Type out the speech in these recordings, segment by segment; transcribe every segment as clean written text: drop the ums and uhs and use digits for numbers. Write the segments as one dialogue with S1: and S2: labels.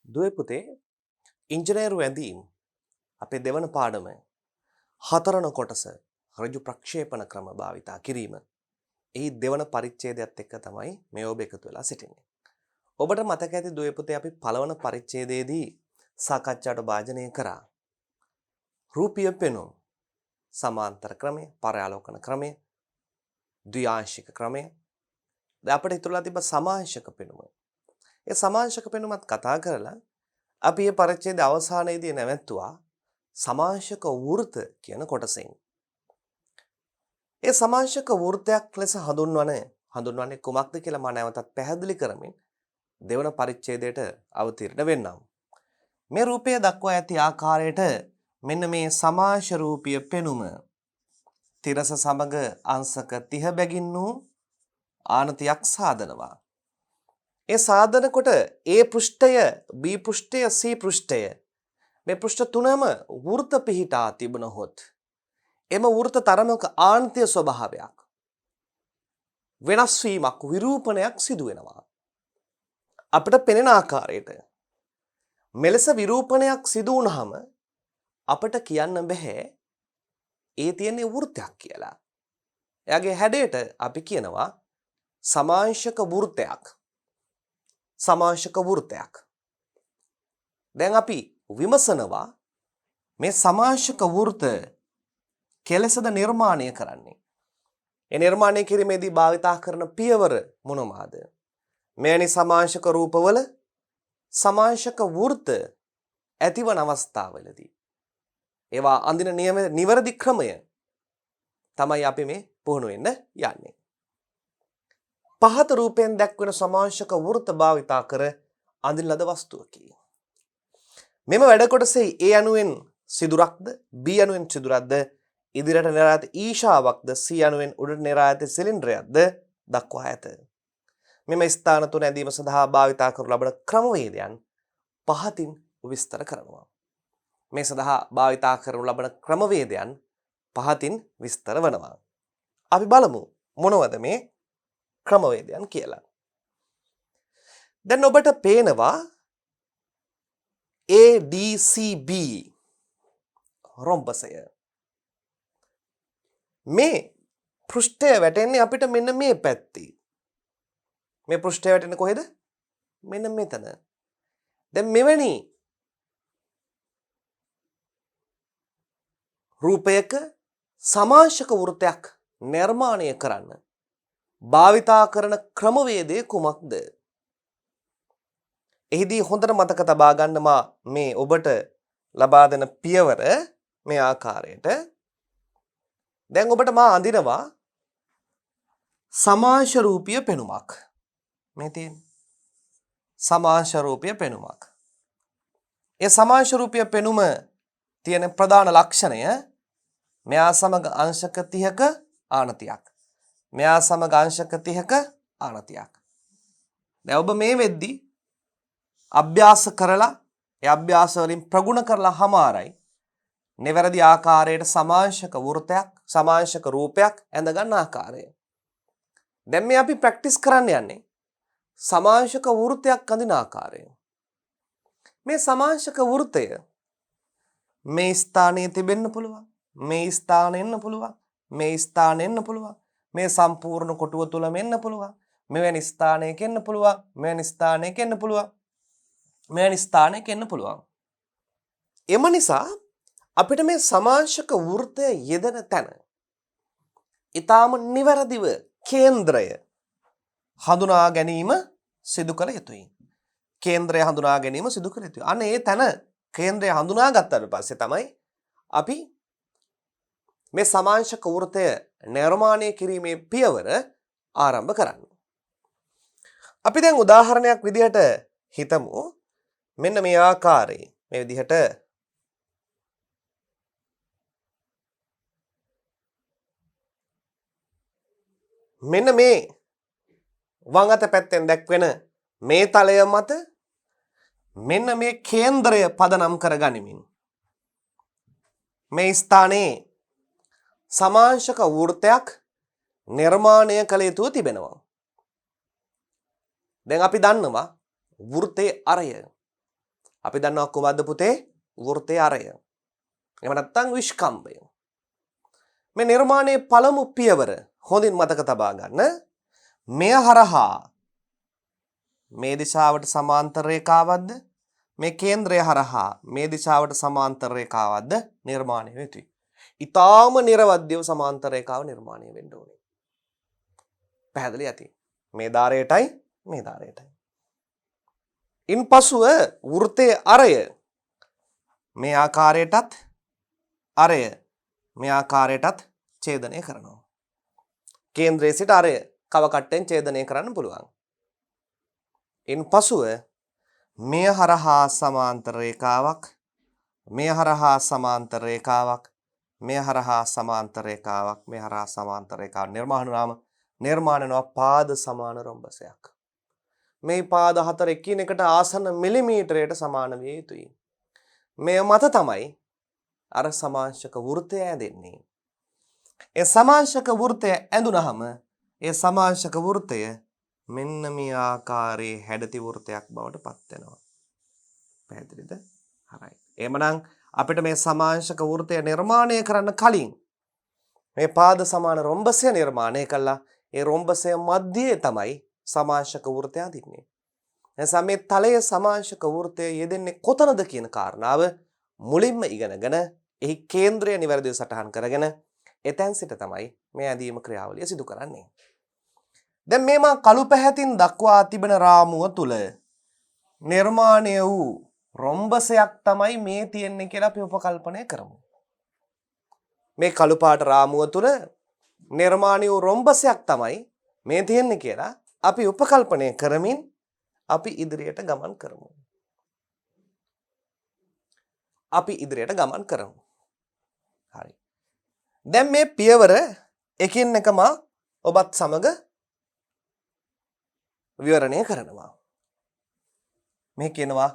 S1: දුවේ පුතේ ඉංජිනේරු ඇඳීම් අපේ දෙවන පාඩම හතරන කොටස ඍජු ප්‍රක්ෂේපණ ක්‍රම භාවිතා කිරීම. එහි දෙවන පරිච්ඡේදයත් එක්ක තමයි මේ ඔබ එකතු වෙලා සිටින්නේ. ඔබට මතක ඇති දුවේ පුතේ අපි පළවන පරිච්ඡේදයේදී සාකච්ඡාට භාජනය කරා. රූපීය පෙනුම් සමාන්තර ක්‍රමය, පර්යාලෝකන ක්‍රමය, ද්විආංශික ක්‍රමය. දැන් අපිට ඉතුරුලා තිබ්බ සමාංශක පෙනුම. ඒ සමාංශක පෙනුමත් කතා කරලා අපි මේ පරිච්ඡේද අවසානයේදී නැවැත්තුවා සමාංශක වෘත කියන කොටසෙන්. ඒ සමාංශක වෘතයක් ලෙස හඳුන්වන්නේ කුමක්ද කියලා මම නැවතත් පැහැදිලි කරමින් දෙවන පරිච්ඡේදයට අවතීර්ණ වෙන්නම්. මේ රූපය දක්වා ඇති ආකාරයට මෙන්න මේ සමාංශ රූපීය පෙනුම තිරස සමග අංශක 30 බැගින් වූ ආනතියක් සාදනවා. ඒ සාධන කොට A පෘෂ්ඨය, B පෘෂ්ඨය, C පෘෂ්ඨය මේ පෘෂ්ඨ තුනම වෘත පිහිටා තිබුණහොත් එම වෘත තරමක ආන්ත්‍ය ස්වභාවයක් වෙනස් වීමක් විරූපණයක් සිදු වෙනවා. අපිට පෙනෙන ආකාරයට මෙලෙස විරූපණයක් සිදු වුණාම අපිට කියන්න බෑ ඒ තියෙන්නේ වෘතයක් කියලා. එයාගේ හැඩයට අපි කියනවා සමාංශක වෘතයක්. සමාංශක වෘතයක්. දැන් අපි විමසනවා මේ සමාංශක වෘත කෙලෙසද නිර්මාණය කරන්නේ. ඒ නිර්මාණය කිරීමේදී භාවිතා කරන පියවර මොනවාද? මෙවැනි සමාංශක රූපවල සමාංශක වෘත ඇතිවන අවස්ථාවලදී ඒවා අඳින නිවැරදි ක්‍රමය තමයි අපි මේ පුහුණු වෙන්න යන්නේ. පහත රූපයෙන් දැක්වෙන සමාංශක වෘත භාවිතා කර අඳින ලද වස්තුවකි. මෙම වැඩ කොටසේ A අණුවෙන් සිදුරක්ද, B අණුවෙන් සිදුරක්ද, ඉදිරියට නෙරා ඇති ඊශාවක්ද, C අණුවෙන් උඩට නෙරා ඇති සිලින්ඩරයක්ද දක්වා ඇත. මෙම ස්ථාන තුන ඇඳීම සඳහා භාවිතා කරනු ලබන ක්‍රමවේදයන් පහතින් විස්තර කරනවා. මේ සඳහා භාවිතා කරනු ලබන ක්‍රමවේදයන් පහතින් විස්තර වනවා. අපි බලමු මොනවද මේ ක්‍රමවේදයන් කියලා. දැන් ඔබට පේනවා ADCB රොම්බසය. මේ පෘෂ්ඨය වැටෙන්නේ අපිට මෙන්න මේ පැත්තේ. මේ පෘෂ්ඨය වැටෙන්නේ කොහෙද? මෙන්න මෙතන. දැන් මෙවැනි රූපයක සමාංශක වෘතයක් නිර්මාණය කරන්න භාවිතා කරන ක්‍රමවේදය කුමක්ද? එහිදී හොඳට මතක තබා ගන්න මේ ඔබට ලබා දෙන පියවර මේ ආකාරයට. දැන් ඔබට අඳිනවා සමාංශ රූපීය පෙනුමක්. මේ තියෙන සමාංශ රූපීය පෙනුමක්. ඒ සමාංශ රූපීය පෙනුම තියෙන ප්‍රධාන ලක්ෂණය මෙයා සමග අංශක 30ක ආනතියක්. මෙයා සමග අංශක 30ක ආනතියක්. දැන් ඔබ මේ වෙද්දී අභ්‍යාස කරලා ඒ අභ්‍යාස වලින් ප්‍රගුණ කරලා හමාරයි නිවැරදි ආකාරයට සමාංශක වෘතයක්, සමාංශක රූපයක් ඇඳ ගන්න ආකාරය. දැන් මේ අපි ප්‍රැක්ටිස් කරන්න යන්නේ සමාංශක වෘතයක් අඳින ආකාරය. මේ සමාංශක වෘතය මේ ස්ථානයේ තිබෙන්න පුළුවන්, මේ ස්ථානෙ එන්න පුළුවන්, මේ ස්ථානෙ එන්න පුළුවන්, මේ සම්පූර්ණ කොටුව තුලම එන්න පුළුවන්, මෙවැනි ස්ථානයක එන්න පුළුවන්, මෙවැනි ස්ථානයක එන්න පුළුවන්, මෙවැනි ස්ථානයක එන්න පුළුවන්. එම නිසා අපිට මේ සමාංශක වෘතය යෙදෙන තැන ඊටාම නිවැරදිව කේන්ද්‍රය හඳුනා ගැනීම සිදු කළ යුතුයි. කේන්ද්‍රය හඳුනා ගැනීම සිදු කළ යුතුයි. අනේ ඒ තැන කේන්ද්‍රය හඳුනා ගත්තාට පස්සේ තමයි අපි මේ සමාංශක වෘතය නිර්මාණය කිරීමේ පියවර ආරම්භ කරන්නේ. අපි දැන් උදාහරණයක් විදිහට හිතමු. මෙන්න මේ ආකාරයේ මේ විදිහට මෙන්න මේ වම් අත පැත්තෙන් දැක්වෙන මේ තලය මත මෙන්න මේ කේන්ද්‍රය පදනම් කරගනිමින් මේ ස්ථානයේ සමාංශක වෘතයක් නිර්මාණය කළ යුතු තිබෙනවා. දැන් අපි දන්නවා වෘත්තයේ අරය අපි දන්නවා කුමද්ද පුතේ? වෘත්තයේ අරය. එහෙම නැත්නම් විස්කම්භය. මේ නිර්මාණයේ පළමු පියවර හොඳින් මතක තබා ගන්න. මෙය හරහා මේ දිශාවට සමාන්තර රේඛාවක්ද මේ කේන්ද්‍රය හරහා මේ දිශාවට සමාන්තර රේඛාවක්ද නිර්මාණය වෙති. ඊටාම නිර්වද්‍යව සමාන්තර රේඛාව නිර්මාණය වෙන්න ඕනේ. පැහැදිලි ඇති. මේ ධාරයටයි මේ ධාරයටයි. ඉන්පසුව වෘත්තයේ අරය මේ ආකාරයටත් අරය මේ ආකාරයටත් ඡේදනය කරනවා. කේන්ද්‍රයේ සිට අරය කව කට්ටෙන් ඡේදනය කරන්න පුළුවන්. ඉන්පසුව මෙය හරහා සමාන්තර රේඛාවක් මෙය හරහා සමාන්තර රේඛාවක් මෙය හරහා සමාන්තර රේඛාවක් මෙය හරහා සමාන්තර රේඛාවක් නිර්මාණය වෙනවා පාද සමාන රොම්බසයක්. මේ පාද හතර එකිනෙකට ආසන්න මිලිමීටරයට සමාන විය යුතුයි. මේ මත තමයි අර සමාංශක වෘත්තය ඇඳෙන්නේ. ඒ සමාංශක වෘත්තය ඇඳුනහම ඒ සමාංශක වෘත්තය මෙන්න මේ ආකාරයේ හැඩති වෘත්තයක් බවට පත් වෙනවා. පැහැදිලිද? හරයි. එහෙමනම් අපිට මේ සමාංශක වෘත්තය නිර්මාණය කරන්න කලින් මේ පාද සමාන රොම්බසය නිර්මාණය කළා. ඒ රොම්බසය මැදයේ තමයි සමාංශක වෘත්තය අඳින්නේ. එනිසා මේ තලයේ සමාංශක වෘත්තය යෙදෙන්නේ කොතනද කියන කාරණාව මුලින්ම ඉගෙනගෙන එහි කේන්ද්‍රය නිවැරදිව සටහන් කරගෙන එතෙන් සිට තමයි මේ ඇඳීම ක්‍රියාවලිය සිදු කරන්නේ. දැන් මේ මා කළු පැහැතින් දක්වා තිබෙන රාමුව තුල නිර්මාණය වූ රොම්බසයක් තමයි මේ තියෙන්නේ කියලා අපි උපකල්පනය කරමු. මේ කළු පාට රාමුව තුල නිර්මාණය වූ රොම්බසයක් තමයි මේ තියෙන්නේ කියලා අපි උපකල්පනය කරමින් අපි ඉදිරියට ගමන් කරමු. හරි. දැන් මේ පියවර එකින් එකම ඔබත් සමග විවරණය කරනවා. මේ කියනවා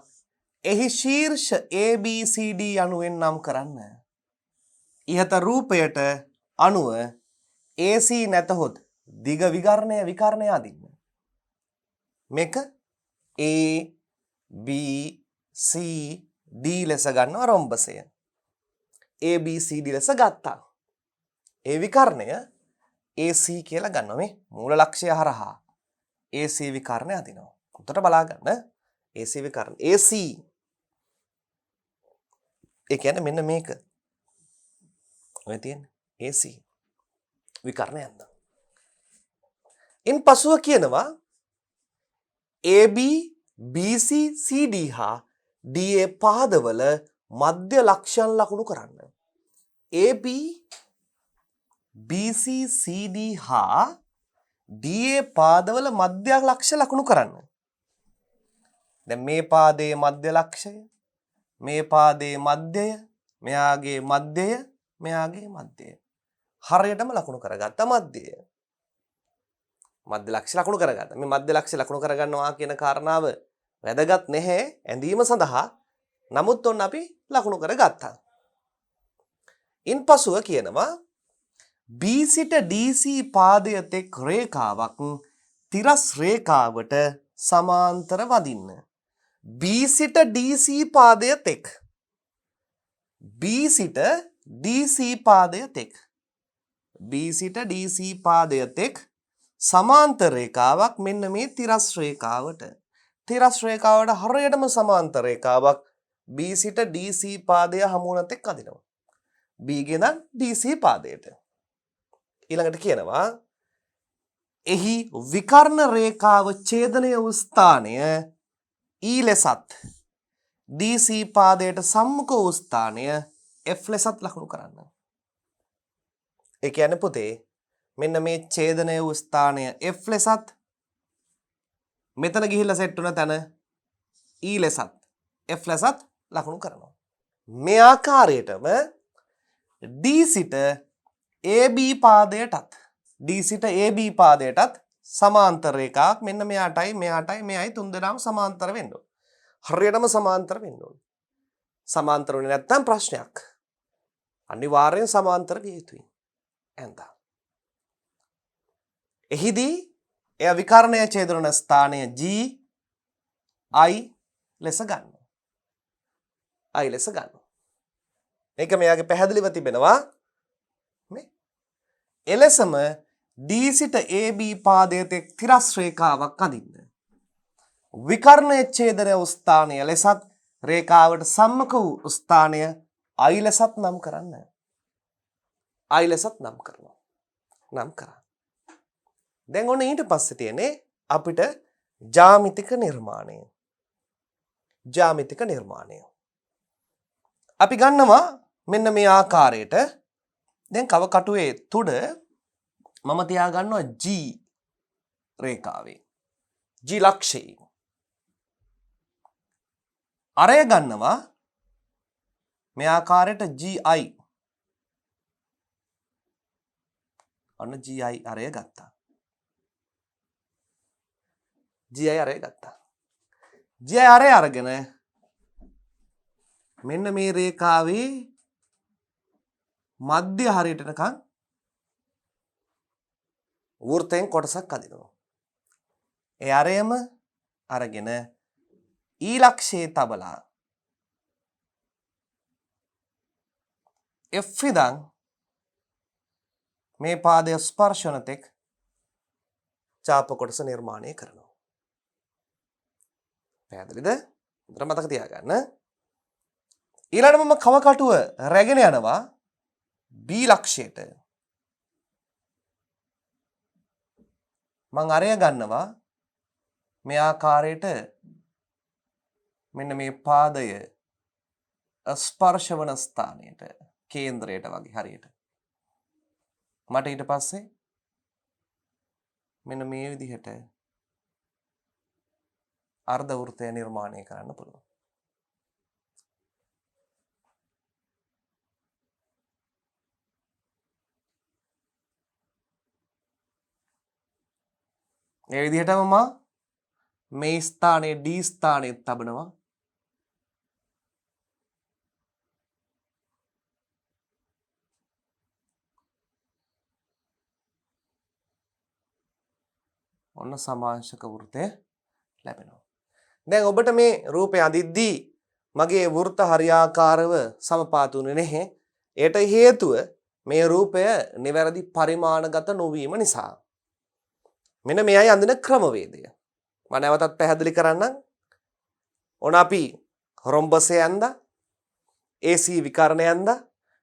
S1: එහි ශීර්ෂ ABCD යනුවෙන් නම් කරන්න. ඉහත රූපයට අනුව AC නැතහොත් දිග විකර්ණය අදින්න. මේක A B C D ලෙස ගන්නවා රොම්බසය. ABCD ලෙස ගත්තා. ඒ විකර්ණය AC කියලා ගන්නවා. මේ මූල ලක්ෂ්‍ය හරහා AC විකර්ණය අදිනවා. උඩට බලා ගන්න AC විකර්ණය AC ඒ කියන්නේ මෙන්න මේක. ඔය තියෙන්නේ AC විකර්ණය අදිනවා. ඉන්පසුව කියනවා AB BC CD හා DA පාදවල මධ්‍ය ලක්ෂණ ලකුණු කරන්න. AB BC CD හා DA පාදවල මධ්‍ය ලක්ෂ ලකුණු කරන්න. දැන් මේ පාදයේ මධ්‍ය ලක්ෂය, මේ පාදයේ මධ්‍යය, මෙයාගේ මධ්‍යය, මෙයාගේ මධ්‍යය. හරියටම ලකුණු කරගත්ත මධ්‍යය. මධ්‍ය ලක්ෂ ලකුණු කරගත්තා. මේ මධ්‍ය ලක්ෂ ලකුණු කරගන්නවා කියන කාරණාව වැදගත් නැහැ ඇඳීම සඳහා. නමුත් ඔන්න අපි ලකුණු කරගත්තා. ඉන්පසුව කියනවා B සිට DC පාදය තෙක් රේඛාවක් තිරස් රේඛාවට සමාන්තර වදින්න. B සිට DC පාදය තෙක්. B සිට DC පාදය තෙක්. B සිට DC පාදය තෙක් සමාන්තර රේඛාවක් මෙන්න මේ තිරස් රේඛාවට. තිරස් රේඛාවට හරියටම සමාන්තර රේඛාවක් B සිට DC පාදය හමු වුණත් එක්ක අදිනවා. B ගෙන් DC පාදයට. ඊළඟට කියනවා එහි විකර්ණ රේඛාව ඡේදනය වූ ස්ථානය E ලෙසත් DC පාදයට සම්මුඛ වූ ස්ථානය F ලෙසත් ලකුණු කරන්න. ඒ කියන්නේ පුතේ මෙන්න මේ ඡේදනය වූ ස්ථානය F ලෙසත් මෙතන ගිහිල්ලා සෙට් වුණ තැන E ලෙසත් F ලෙසත් ලකුණු කරනවා. මේ ආකාරයටම D සිට AB පාදයටත් D සිට AB පාදයටත් සමාන්තර රේඛාවක් මෙන්න මෙයාටයි මෙයයි තුන් දෙනාම සමාන්තර වෙන්න ඕන. හරියටම සමාන්තර වෙන්න ඕන. සමාන්තර වෙන්නේ නැත්නම් ප්‍රශ්නයක්. අනිවාර්යෙන් සමාන්තර විය යුතුයි. එන්දා. එහිදී එය විකර්ණය ඡේදන ස්ථානය G I ලෙස ගන්නවා. I ලෙස ගන්නවා. මේක මෙයාගේ පැහැදිලිව තිබෙනවා. මේ එලෙසම D සිට AB පාදයේ තෙක් තිරස් රේඛාවක් අඳින්න. විකර්ණය ඡේදන ස්ථානය ලෙසත් රේඛාවට සම්මුඛ වූ ස්ථානය I ලෙසත් නම් කරන්න. I ලෙසත් නම් කරනවා. නම් කරා. දැන් ඔන්න ඊට පස්සේ තියෙන්නේ අපිට ජ්‍යාමිතික නිර්මාණය. ජ්‍යාමිතික නිර්මාණය. අපි ගන්නවා මෙන්න මේ ආකාරයට. දැන් කව කටුවේ තුඩ මම තියා ගන්නවා G රේඛාවේ. G ලක්ෂයේ. අරය ගන්නවා මේ ආකාරයට GI. ඔන්න GI අරය ගත්තා. GI අරය ගත්තා. GI අරය අරගෙන මෙන්න මේ රේඛාවේ මධ්‍ය හරියට නිකන් වෘත්තයෙන් කොටසක් අදිනවා. ඒ අරයම අරගෙන ඊලක්ෂයේ තබලා F ඉඳන් මේ පාදයේ ස්පර්ශන තෙක් චාප කොටස නිර්මාණය කරනවා. පැහැදිලිද? හොඳට මතක තියාගන්න. ඊළඟට මම කව කටුව රැගෙන යනවා B ලක්ෂයට. මං අරය ගන්නවා මේ ආකාරයට මෙන්න මේ පාදය ස්පර්ශ වන ස්ථානයට කේන්ද්‍රයට වගේ හරියට. මට ඊට පස්සේ මෙන්න මේ විදිහට අර්ධ වෘත්තය නිර්මාණය කරන්න පුළුවන්. මේ විදිහටම මම මේ ස්ථානයේ D ස්ථානයේ තබනවා. ඔන්න සමාංශක වෘත්තය ලැබෙනවා. දැන් ඔබට මේ රූපය අඳිද්දී මගේ වෘත්ත හරියාකාරව සමපාතුනේ නැහැ. ඒට හේතුව මේ රූපය නිවැරදි පරිමාණගත නොවීම නිසා. මෙන්න මෙයයි අඳින ක්‍රමවේදය. මම නැවතත් පැහැදිලි කරන්නම්. ඕන අපි රොම්බසය ඇඳා AC විකර්ණය ඇඳා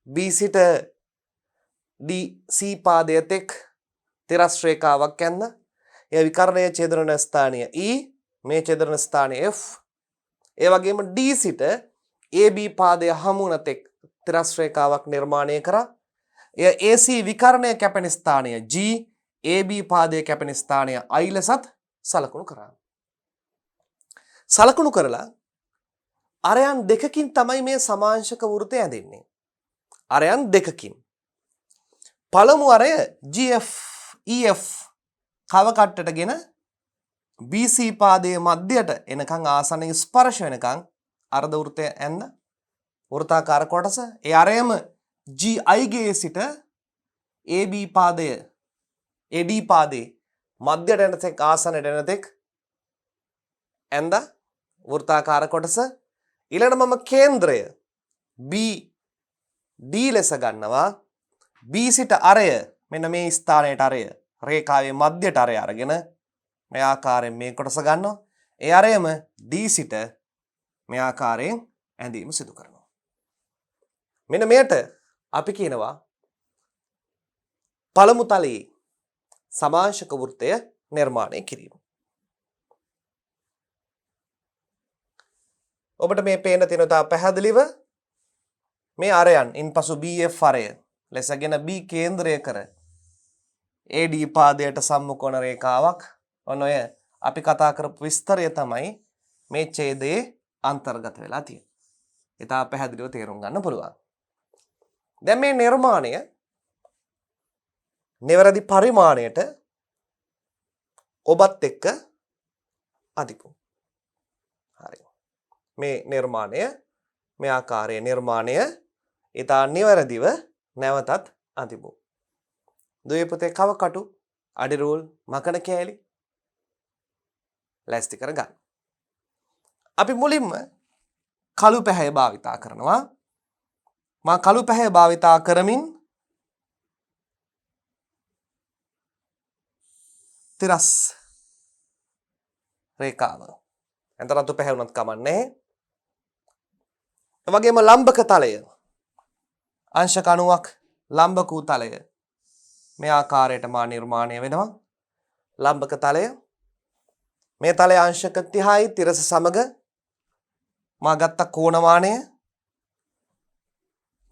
S1: B සිට D C පාදයේ තෙක් තිරස් රේඛාවක් ඇඳා ඒ විකර්ණය ඡේදන ස්ථානය E මේ ඡේදන ස්ථානය F ඒ වගේම D සිට AB පාදය හමුවන තෙක් තිරස් රේඛාවක් නිර්මාණය කරා. එය AC විකර්ණය කැපෙන ස්ථානය G AB පාදයේ කැපෙන ස්ථානය I ලෙසත් සලකුණු කරා. සලකුණු කරලා අරයන් දෙකකින් තමයි මේ සමාංශක වෘත්තය ඇඳෙන්නේ. අරයන් දෙකකින්. පළමු අරය GF EF කව කට්ටටගෙන BC පාදයේ මැදයට එනකන් ආසනයේ ස්පර්ශ වෙනකන් අර්ධ වෘත්තය ඇඳ වෘත්තාකාර කොටස ඒ අරයම GI ගේ සිට AB පාදය AD පාදේ මැදයට එන තෙක් ආසනයට එන තෙක් ඇඳ වෘත්තාකාර කොටස ඊළඟට මම කේන්ද්‍රය B D ලෙස ගන්නවා. B සිට අරය මෙන්න මේ ස්ථානයට අරය රේඛාවේ මැදයට අරය අරගෙන මේ ආකාරයෙන් මේ කොටස ගන්නවා. ඒ අරයම D සිට මේ ආකාරයෙන් ඇඳීම සිදු කරනවා. මෙන්න මෙයට අපි කියනවා පළමු තලයේ සමාංශක වෘත්තය නිර්මාණය කිරීම. ඔබට මේ පේන තියෙන තා පැහැදිලිව මේ අරයන් ඉන්පසු BF අරය ලෙසගෙන B කේන්ද්‍රය කර AD පාදයට සම්මුඛ වන රේඛාවක් ඔන්න ඔය අපි කතා කරපු විස්තරය තමයි මේ ඡේදයේ අන්තර්ගත වෙලා තියෙන්නේ. ඒතා පැහැදිලිව තේරුම් ගන්න පුළුවන්. දැන් මේ නිර්මාණය නිවැරදි පරිමාණයට ඔබත් එක්ක අදිපු. හරි. මේ නිර්මාණය මේ ආකාරයේ නිර්මාණය ඊට නිවැරදිව නැවතත් අදිපු. දුවේ පුතේ කව කටු අඩි රූල් මකන කෑලි ලෑස්ති කර ගන්න. අපි මුලින්ම කළු පැහැය භාවිතා කරනවා. මා කළු පැහැය භාවිතා කරමින් තිරස් රේඛාව. එතන රතු පැහැ වුණත් කමන්නේ. ඒ වගේම ලම්බක තලය. අංශක 90ක් ලම්බක වූ තලය. මේ ආකාරයට මා නිර්මාණය වෙනවා. ලම්බක තලය. මේ තලය අංශක 30යි තිරස සමග මා ගත්ත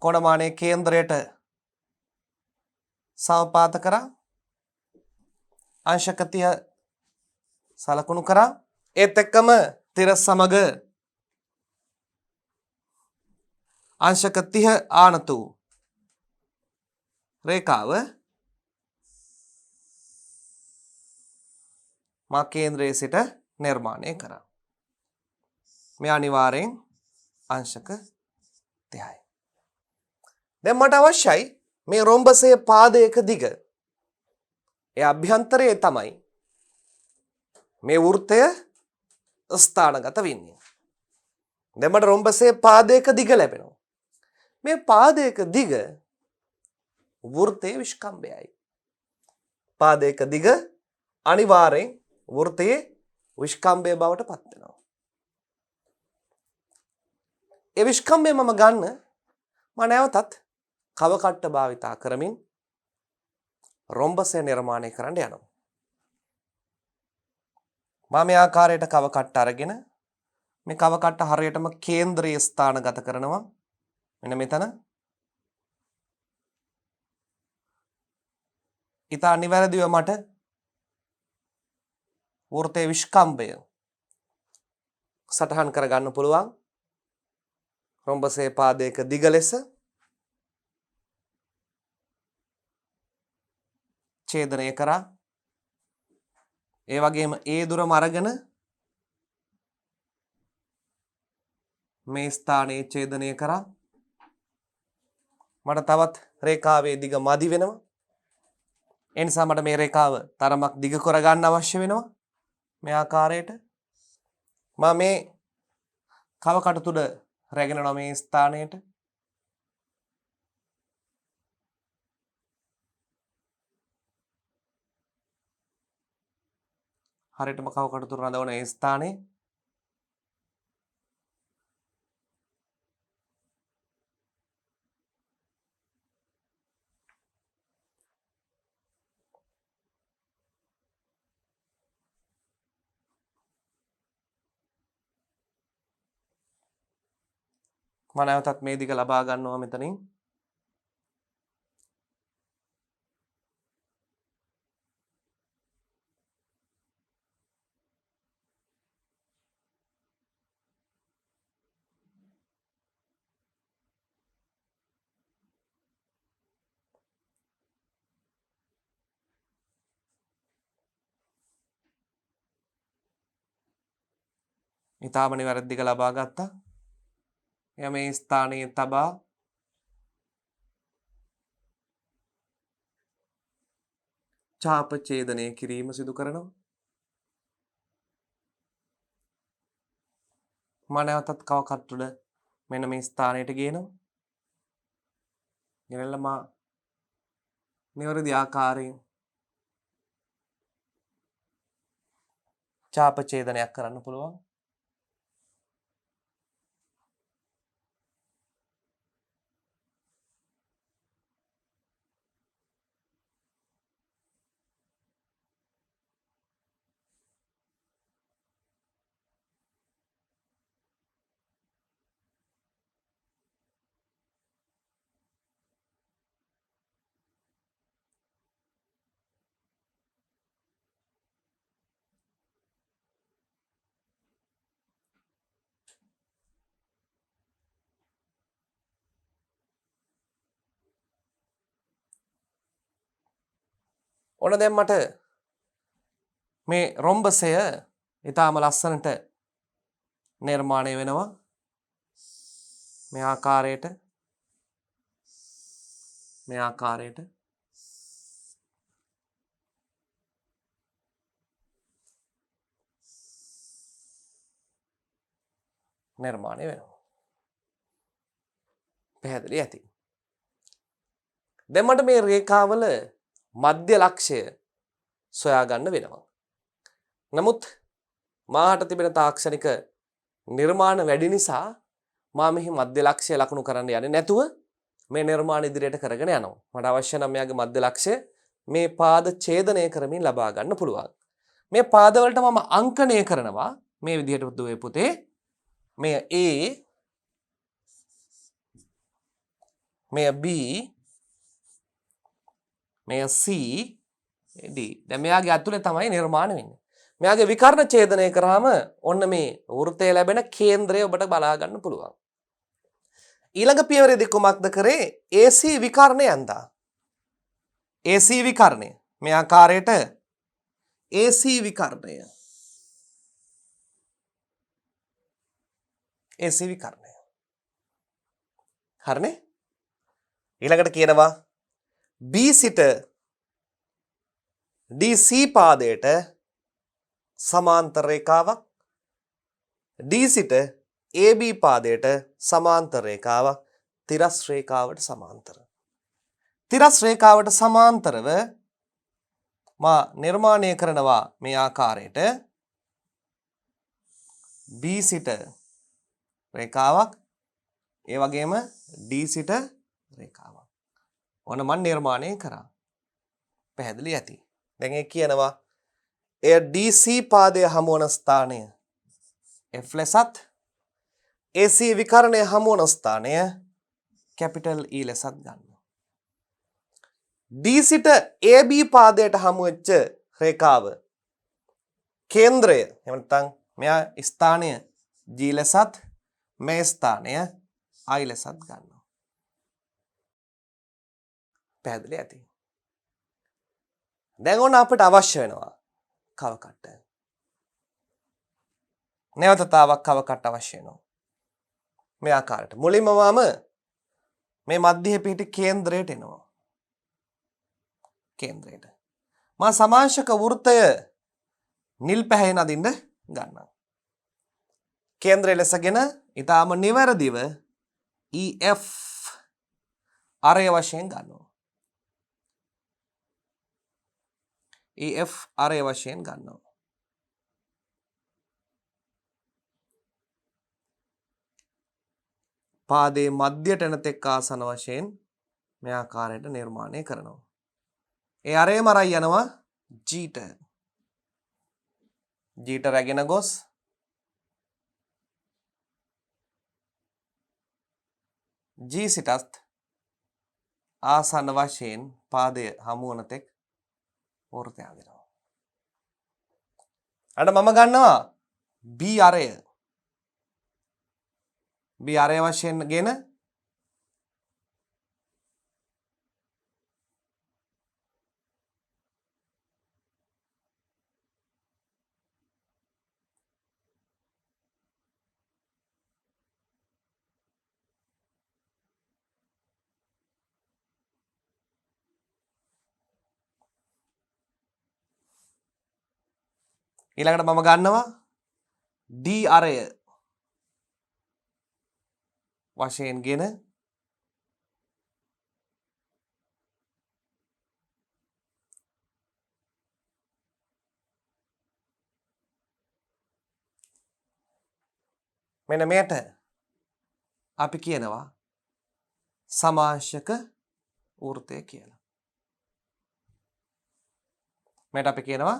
S1: කොණමානයේ කේන්දරයට සමපාත කරා. අංශක 30 සලකුණු කරා. ඒත් එක්කම තිරස සමග අංශක 30 ආනතු රේඛාව මා කේන්ද්‍රයේ සිට නිර්මාණය කරා. මේ අනිවාර්යෙන් අංශක 30යි. දැන් මට අවශ්‍යයි මේ රොම්බසයේ පාදයක දිග. ඒ අභ්‍යන්තරයේ තමයි මේ වෘත්තය ස්ථානගත වෙන්නේ. දැන් මට රොම්බසයේ පාදයක දිග ලැබෙනවා. මේ පාදයක දිග වෘත්තයේ විස්කම්භයයි. පාදයක දිග අනිවාර්යෙන් වෘත්තයේ විස්කම්භය බවට පත් වෙනවා. ඒ විස්කම්භය මම ගන්න මම නැවතත් කව කට්ට භාවිතා කරමින් රොම්බසය නිර්මාණය කරන්න යනවා. මම මේ ආකාරයට කව කට්ට අරගෙන මේ කව කට්ට හරියටම කේන්ද්‍රයේ ස්ථානගත කරනවා. මෙන්න මෙතන. ඊට නිවැරදිව මට වෘත්තයේ විස්කම්භය සටහන් කරගන්න පුළුවන්. රොම්බසයේ පාදයක දිග ලෙස ඡේදනය කරා. ඒ වගේම ඒ දුරම අරගෙන මේ ස්ථානයේ ඡේදනය කරා. මට තවත් රේඛාවේ දිග මදි වෙනවා. ඒ නිසා මට මේ රේඛාව තරමක් දිග කරගන්න අවශ්‍ය වෙනවා. මේ ආකාරයට මම මේ කව කටු තුඩ රැගෙන යනවා මේ ස්ථානයට. හරියටම කව කටු තුඩ රඳවන මේ ස්ථානයේ මම නැවතත් මේ දිග ලබා ගන්නවා මෙතනින්. ඊටාම නිවැරදි දිග ලබා ගත්තා. එයා මේ ස්ථානයේ තබා ඡාප ඡේදනය කිරීම සිදු කරනවා. මම නැවතත් කව කට්ටුඩ මෙන්න මේ ස්ථානයට ගේනවා. ගෙනල්ලා මා නිවැරදි ආකාරයෙන් ඡාප ඡේදනයක් කරන්න පුළුවන්. ඔන්න දැන් මට මේ රොම්බසය ඊටාම ලස්සනට නිර්මාණය වෙනවා. මේ ආකාරයට නිර්මාණය වෙනවා. පැහැදිලි ඇති. දැන් මට මේ රේඛාවල මධ්‍ය ලක්ෂය සොයා ගන්න වෙනවා. නමුත් මාහට තිබෙන තාක්ෂණික නිර්මාණ වැඩි නිසා මා මෙහි මධ්‍ය ලක්ෂය ලකුණු කරන්න යන්නේ නැතුව මේ නිර්මාණ ඉදිරියට කරගෙන යනවා. මට අවශ්‍ය නම් මෙයාගේ මධ්‍ය ලක්ෂය මේ පාද ඡේදනය කරමින් ලබා ගන්න පුළුවන්. මේ පාදවලට මම අංකණය කරනවා මේ විදිහට දුවේ පුතේ. මේ A, මේ B, මේ C, D. දැන් මෙයාගේ ඇතුලේ තමයි නිර්මාණය වෙන්නේ. මෙයාගේ විකර්ණ ඡේදනය කරාම ඔන්න මේ වෘත්තය ලැබෙන කේන්ද්‍රය ඔබට බලා ගන්න පුළුවන්. ඊළඟ පියවරේදී කුමක්ද කරේ? AC විකර්ණය ඇඳා. AC විකර්ණය මේ ආකාරයට AC විකර්ණය. AC විකර්ණය. හරිනේ? ඊළඟට කියනවා B සිට DC පාදයට සමාන්තර රේඛාවක්, D සිට AB පාදයට සමාන්තර රේඛාවක්, තිරස් රේඛාවට සමාන්තර. තිරස් රේඛාවට සමාන්තරව මා නිර්මාණය කරනවා මේ ආකාරයට B සිට රේඛාවක්, ඒ වගේම D සිට රේඛාවක්. ඔන්න මම නිර්මාණය කරා. පැහැදිලි ඇති. දැන් ඒ කියනවා එය DC පාදයේ හමු වන ස්ථානය F ලෙසත් AC විකර්ණය හමු වන ස්ථානය කැපිටල් E ලෙසත් ගන්නවා. D සිට AB පාදයට හමු වෙච්ච රේඛාව කේන්ද්‍රය එහෙම නැත්නම් මෙයා ස්ථානය G ලෙසත් මේ ස්ථානය I ලෙසත් ගන්නවා. පැහැදිලි ඇති. දැන් ඕන අපිට අවශ්‍ය වෙනවා කව කට්ට. නැවතතාවක් කව කට්ට අවශ්‍ය වෙනවා. මේ ආකාරයට. මුලින්ම මම මේ මධ්‍යයේ පිහිටි කේන්ද්‍රයට එනවා. කේන්ද්‍රයට. මා සමාංශක වෘත්තය නිල් පැහැයෙන් අදින්න ගන්නවා. කේන්ද්‍රය ලෙසගෙන ඊටාම නිවැරදිව EF අරය වශයෙන් ගන්නවා. EF අරය වශයෙන් ගන්නවා. පාදයේ මධ්‍යයට එන තෙක් ආසන වශයෙන් මේ ආකාරයට නිර්මාණය කරනවා. ඒ අරයම අරයි යනවා Gට. Gට රැගෙන ගොස් G සිටත් ආසන වශයෙන් පාදයේ හමු වන තෙක් වෘත්තය අදිනවා. අර මම ගන්නවා B අරය. B අරය වශයෙන් ගෙන ඊළඟට මම ගන්නවා D අරය වශයෙන් ගෙන මෙන්න මෙයට අපි කියනවා සමාංශක වෘත්තය කියලා. මෙයට අපි කියනවා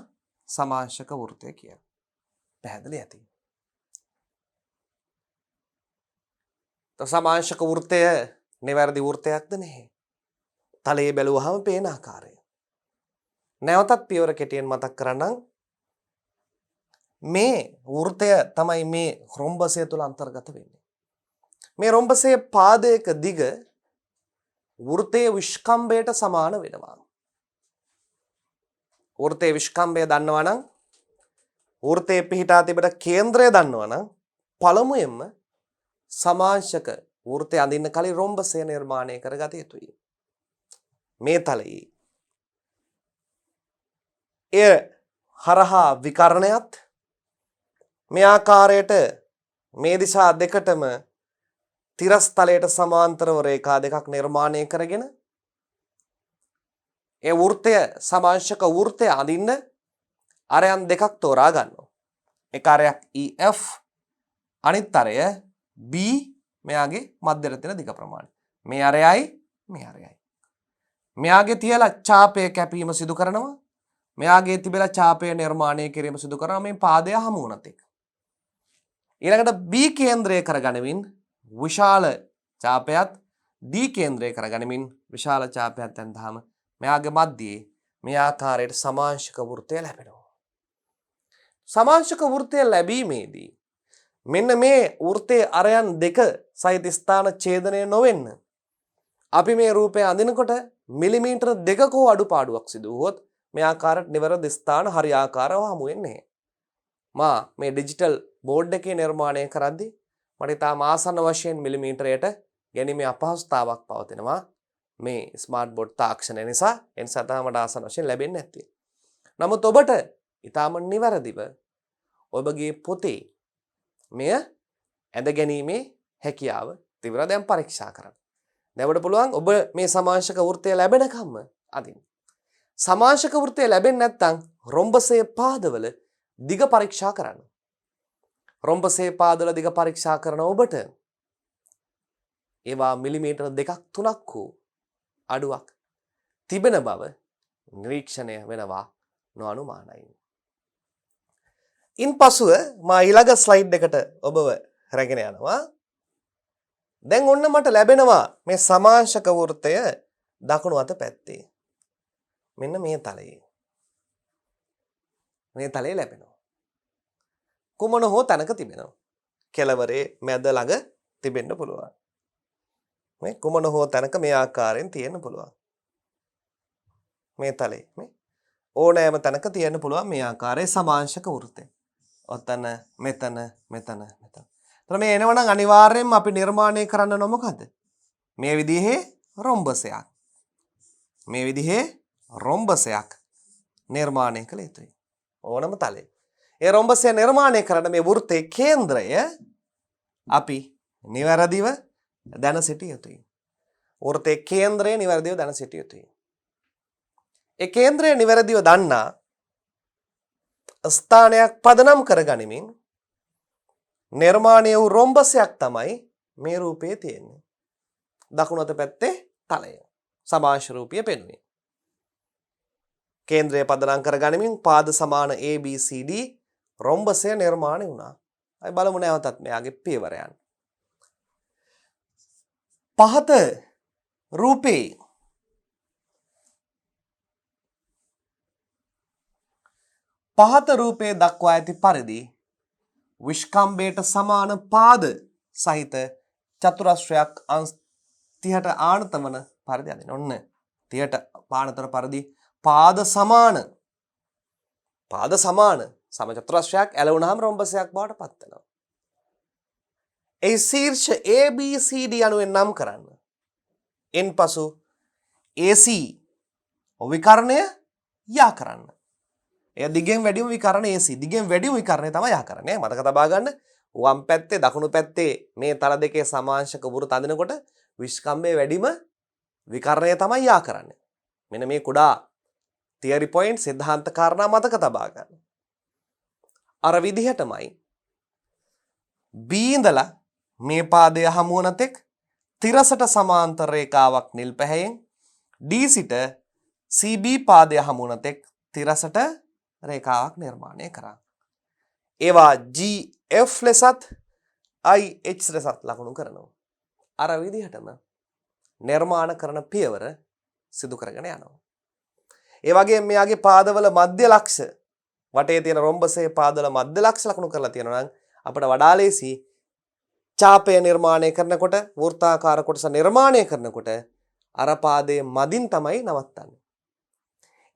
S1: සමාංශක වෘත්තය කියලා. පැහැදිලි ඇති. සමාංශක වෘත්තය නිවැරදි වෘත්තයක්ද නැහැ. තලයේ බැලුවහම පේන ආකාරය. නැවතත් පියවර කෙටියෙන් මතක් කරන්නම්. මේ වෘත්තය තමයි මේ රොම්බසය තුල අන්තර්ගත වෙන්නේ. මේ රොම්බසයේ පාදයක දිග වෘත්තයේ විස්කම්භයට සමාන වෙනවා. වෘත්තයේ විස්කම්භය දන්නවා නම් වෘත්තයේ පිහිටා තිබෙන කේන්ද්‍රය දන්නවා නම් පළමුවෙන්ම සමාංශක වෘත්තය අඳින්න කලින් රොම්බසය නිර්මාණය කරගත යුතුයි. මේ තලයේ එය හරහා විකර්ණයත් මේ ආකාරයට මේ දිශා දෙකටම තිරස්තලයට සමාන්තරව රේඛා දෙකක් නිර්මාණය කරගෙන ඒ වෘත්තය සමාංශක වෘත්තය අඳින්න අරයන් දෙකක් තෝරා ගන්නවා. එක අරයක් EF අනිත් අරය B මෙයාගේ මැදට තියෙන දිග ප්‍රමාණය. මේ අරයයි මේ අරයයි. මෙයාගේ තියලා ඡාපය කැපීම සිදු කරනවා. මෙයාගේ තිබෙලා ඡාපය නිර්මාණය කිරීම සිදු කරනවා මේ පාදය හමු වුණත් එක්ක. ඊළඟට B කේන්ද්‍රය කරගනිමින් විශාල ඡාපයත් D කේන්ද්‍රය කරගනිමින් විශාල ඡාපයක් දැන්දාම මෙයාගේ මැදයේ මේ ආකාරයට සමාංශක වෘත්තය ලැබෙනවා. සමාංශක වෘත්තය ලැබීමේදී මෙන්න මේ වෘත්තයේ අරයන් දෙක සහිත ස්ථාන ඡේදනය නොවෙන්න අපි මේ රූපය අඳිනකොට මිලිමීටර 2ක අඩුපාඩුවක් සිදු වුවොත් මේ ආකාරයට නිවැරදි ස්ථාන හරි ආකාරව හමු වෙන්නේ. මා මේ ඩිජිටල් බෝඩ් එකේ නිර්මාණය කරද්දී මට ඉතාම ආසන්න වශයෙන් මිලිමීටරයට ගැනීමේ අපහසුතාවක් පවතිනවා මේ ස්මාර්ට් බෝඩ් තාක්ෂණය නිසා. ඒ නිසා තමයි මට ආසන්න වශයෙන් ලැබෙන්නේ නැත්තේ. නමුත් ඔබට ඉතාම නිවැරදිව ඔබගේ පොතේ මෙය ඇඳ ගැනීමේ හැකියාව තිබුණා. දැන් පරීක්ෂා කරන්න. දැන් ඔබට පුළුවන් ඔබ මේ සමාංශක වෘත්තය ලැබෙනකම්ම අදින්න. සමාංශක වෘත්තය ලැබෙන්නේ නැත්නම් රොම්බසේ පාදවල දිග පරීක්ෂා කරන්න. රොම්බසේ පාදවල දිග පරීක්ෂා කරන ඔබට ඒවා මිලිමීටර 2ක් 3ක් වූ අඩුවක් තිබෙන බව නිරීක්ෂණය වෙනවා නොඅනුමානයි. ඉන්පසුව මා ඊළඟ ස්ලයිඩ් එකට ඔබව රැගෙන යනවා. දැන් ඔන්න මට ලැබෙනවා මේ සමාංශක වෘත්තය දකුණු අත පැත්තේ. මෙන්න මේ තලයේ. මේ තලයේ ලැබෙනවා. කුමන හෝ තැනක තිබෙනවා. කෙළවරේ මැද ළඟ තිබෙන්න පුළුවන්. මේ කුමන හෝ තැනක මේ ආකාරයෙන් තියෙන්න පුළුවන්. මේ තලයේ මේ ඕනෑම තැනක තියෙන්න පුළුවන් මේ ආකාරයේ සමාංශක වෘත්තය. ඔතන මෙතන මෙතන මෙතන. එතන මේ එනවනම් අනිවාර්යයෙන්ම අපි නිර්මාණය කරන්න ඕන මොකද්ද? මේ විදිහේ රොම්බසයක්. මේ විදිහේ රොම්බසයක් නිර්මාණය කළ යුතුයි. ඕනම තලයේ. ඒ රොම්බසය නිර්මාණය කරන මේ වෘත්තයේ කේන්ද්‍රය අපි නිවැරදිව දැන සිටිය යුතුයි. වෘත්තයේ කේන්ද්‍රය නිවැරදිව දැන සිටිය යුතුයි. ඒ කේන්ද්‍රය නිවැරදිව දන්නා ස්ථානයක් පදනම් කරගනිමින් නිර්මාණය වූ රොම්බසයක් තමයි මේ රූපයේ තියෙන්නේ. දකුණු අත පැත්තේ තලය. සමාංශ රූපීය පෙනුනේ. කේන්ද්‍රය පදනම් කරගනිමින් පාද සමාන ABCD රොම්බසය නිර්මාණය වුණා. අපි බලමු නැවතත් මෙයාගේ පියවරයන්. පහත රූපේ පහත රූපයේ දක්වා ඇති පරිදි විස්කම්බයට සමාන පාද සහිත චතුරස්‍රයක් අංශ 30ට ආනත වන පරිදි අදින්න. ඔන්න 30ට පානතර පරිදි පාද සමාන සම චතුරස්‍රයක් ඇලවුනහම රොම්බසයක් බවට පත් වෙනවා. ඒ ශීර්ෂ ABCD යනුවෙන් නම් කරන්න. එන්පසු AC විකර්ණය යා කරන්න. එය දිගෙන් වැඩිම විකරණ AC. දිගෙන් වැඩිම විකරණය තමයි යා කරන්නේ. මතක තබා ගන්න. වම් පැත්තේ දකුණු පැත්තේ මේ තල දෙකේ සමාංශක වෘත්ත අඳිනකොට විස්කම්බයේ වැඩිම විකරණය තමයි යා කරන්නේ. මෙන්න මේ කුඩා තියරි පොයින්ට් සිද්ධාන්ත කාරණා මතක තබා ගන්න. අර විදිහටමයි B ඉඳලා මේ පාදය හමු වන තෙක් තිරසට සමාන්තර රේඛාවක් නිල් පැහැයෙන් D සිට CB පාදය හමු වන තෙක් තිරසට රේඛාවක් නිර්මාණය කරා. ඒවා GF ලෙසත් IH ලෙසත් ලකුණු කරනවා. අර විදිහටම නිර්මාණ කරන පියවර සිදු කරගෙන යනවා. ඒ වගේම මෙයාගේ පාදවල මධ්‍ය ලක්ෂ වටේ තියෙන රොම්බසේ පාදවල මධ්‍ය ලක්ෂ ලකුණු කරලා තියෙනවා නම් අපිට වඩා ලේසි ඡාපය නිර්මාණය කරනකොට වෘත්තාකාර කොටස නිර්මාණය කරනකොට අර පාදයේ මදින් තමයි නවත්තන්නේ.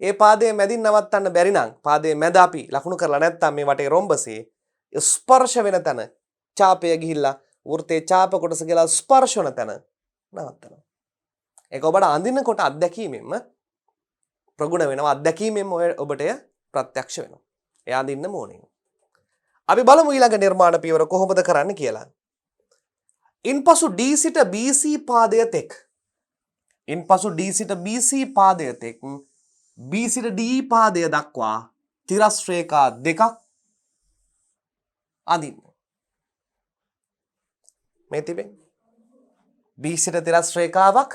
S1: ඒ පාදයේ මැදින් නවත්තන්න බැරි නම් පාදයේ මැද අපි ලකුණු කරලා නැත්නම් මේ වටේ රොම්බසේ ස්පර්ශ වෙන තැන ඡාපය ගිහිල්ලා වෘත්තේ ඡාප කොටස ගිහලා ස්පර්ශ වෙන තැන නවත්තනවා. ඒක ඔබට අඳිනකොට අත්දැකීමෙන්ම ප්‍රගුණ වෙනවා. අත්දැකීමෙන්ම ඔබට ප්‍රත්‍යක්ෂ වෙනවා. එයා අඳින්න ඕනේ. අපි බලමු ඊළඟ නිර්මාණ පියවර කොහොමද කරන්න කියලා. ඉන්පසු D සිට BC පාදය තෙක්. ඉන්පසු D සිට BC පාදය තෙක් B සිට D පාදය දක්වා තිරස් රේඛා දෙකක් අඳින්න. මේ තිබෙන්නේ B සිට තිරස් රේඛාවක්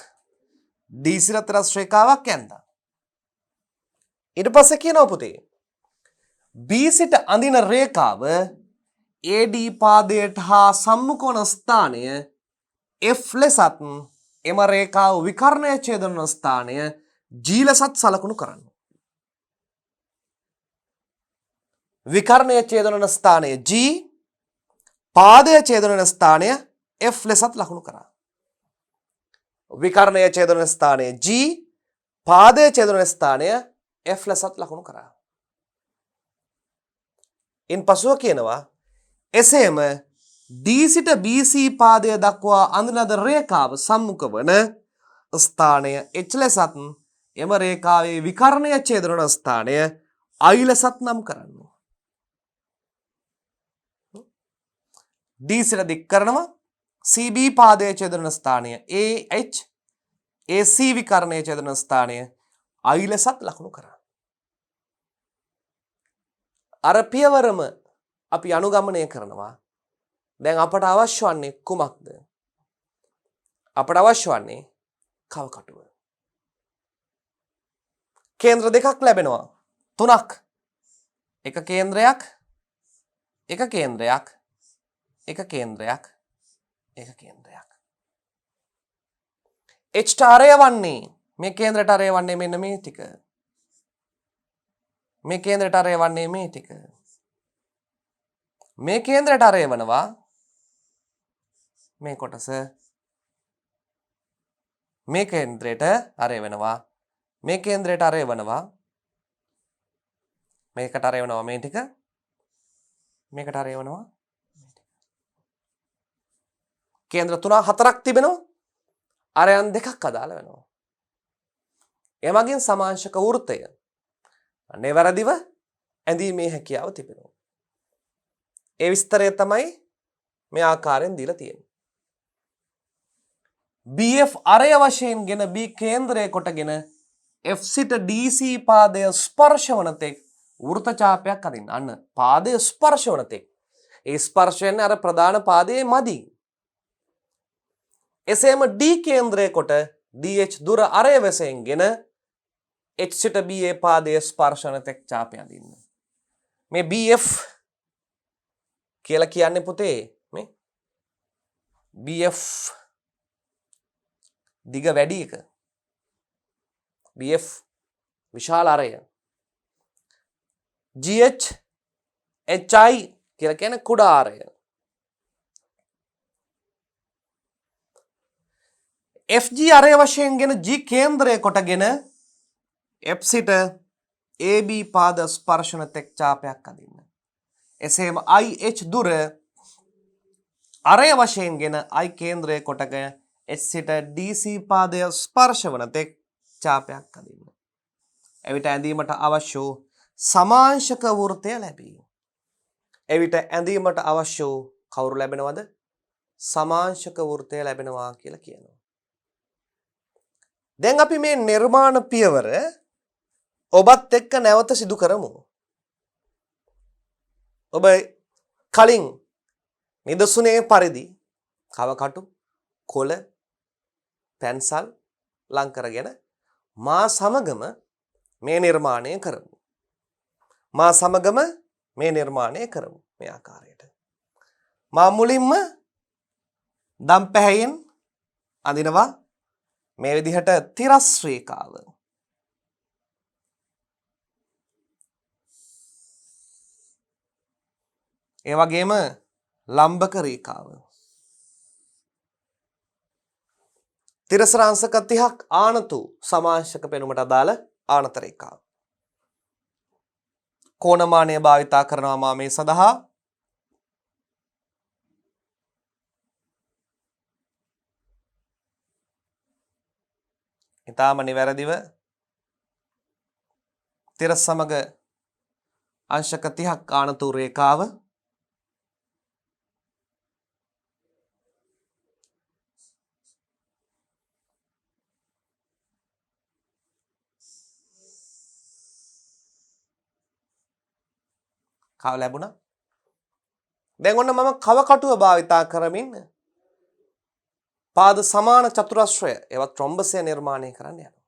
S1: D සිට තිරස් රේඛාවක් ඇඳා. ඊට පස්සේ කියනවා පුතේ B සිට අඳින රේඛාව AD පාදයට හා සම්මුඛ වන ස්ථානය F ලෙසත් එම රේඛාව විකර්ණය ඡේදන ස්ථානය G ලෙසත් සලකුණු කරන්න. විකර්ණය ඡේදන ස්ථානය G, පාදය ඡේදන ස්ථානය F ලෙසත් ලකුණු කරා. විකර්ණය ඡේදන ස්ථානය G, පාදය ඡේදන ස්ථානය F ලෙසත් ලකුණු කරා. ඉන්පසුව කියනවා එසේම D සිට BC පාදය දක්වා අඳින ලද රේඛාව සම්මුඛ වන ස්ථානය H ලෙසත් එම රේඛාවේ විකර්ණය ඡේදන ස්ථානය I ලෙසත් නම් කරන්න. D සිට දික් කරනවා CB පාදයේ ඡේදන ස්ථානය AH, AC විකර්ණය ඡේදන ස්ථානය I ලෙසත් ලකුණු කරා. අර පියවරම අපි අනුගමනය කරනවා. දැන් අපට අවශ්‍ය වන්නේ කුමක්ද? අපට අවශ්‍ය වන්නේ කවකටුව. කේන්ද්‍ර දෙකක් ලැබෙනවා. තුනක්. එක කේන්ද්‍රයක්, එක කේන්ද්‍රයක්, එක කේන්ද්‍රයක්, එක කේන්ද්‍රයක්. H ටාරය වන්නේ මේ කේන්ද්‍රයට අරය වන්නේ මෙන්න මේ ටික. මේ කේන්ද්‍රයට අරය වන්නේ මේ ටික. මේ කේන්ද්‍රයට අරය වනවා මේ කොටස. මේ කේන්ද්‍රයට අරය වෙනවා මේ කේන්ද්‍රයට අරය වෙනවා මේකට අරය වෙනවා මේ ටික. මේකට අරය වෙනවා මේ ටික. කේන්ද්‍ර 3-4ක් තිබෙනවා. අරයන් දෙකක් අදාළ වෙනවා. එමගින් සමාංශක වෘත්තය නිවැරදිව ඇඳීමේ හැකියාව තිබෙනවා. ඒ විස්තරය තමයි මේ ආකාරයෙන් දීලා තියෙන්නේ. BF අරය වශයෙන් ගෙන B කේන්ද්‍රය කොටගෙන F සිට DC පාදය ස්පර්ශ වන තෙක් වෘත ඡාපයක් අදින්න. අන්න පාදය ස්පර්ශ වන තෙක්. ඒ ස්පර්ශයෙන් අර ප්‍රධාන පාදයේ මදි. එසේම D කේන්ද්‍රය කොට DH දුර අරය වශයෙන් ගෙන H සිට BA පාදයේ ස්පර්ශ වන තෙක් ඡාපය අදින්න. මේ BF කියලා කියන්නේ පුතේ මේ BF දිග වැඩි එක. BF විශාල අරය. GH HI කියලා කියන්නේ කුඩා අරය. FG අරය වශයෙන් ගෙන G කේන්ද්‍රය කොටගෙන F සිට AB පාද ස්පර්ශන තෙක් ඡාපයක් අදින්න. එසේම IH දුර අරය වශයෙන් ගෙන I කේන්ද්‍රය කොටගෙන H සිට DC පාදය ස්පර්ශ වන තෙක් ඡාපයක් අදින්න. එවිට ඇඳීමට අවශ්‍ය වූ සමාංශක වෘත්තය ලැබේ. එවිට ඇඳීමට අවශ්‍ය වූ කවුරු ලැබෙනවද? සමාංශක වෘත්තය ලැබෙනවා කියලා කියනවා. දැන් අපි මේ නිර්මාණ පියවර ඔබත් එක්ක නැවත සිදු කරමු. ඔබ කලින් නිදසුනේ පරිදි කවකටු, කොළ, පැන්සල් ලං කරගෙන මා සමගම මේ නිර්මාණය කරමු. මා සමගම මේ නිර්මාණය කරමු මේ ආකාරයට. මා මුලින්ම දම් පැහැයෙන් අඳිනවා මේ විදිහට තිරස් රේඛාව. ඒ වගේම ලම්බක රේඛාව. තිරසරාංශක 30ක් ආනතු සමාංශක පෙනුමට අදාළ ආනත රේඛාව. කෝණමානය භාවිතා කරනවා මා මේ සඳහා. ඊටාම නිවැරදිව තිරස් සමග අංශක 30ක් ආනතු රේඛාව ලැබුණා. දැන් ඔන්න මම කව කටුව භාවිතා කරමින් පාද සමාන චතුරස්‍රය ඒවත් ට්‍රොම්බසය නිර්මාණය කරන්න යනවා.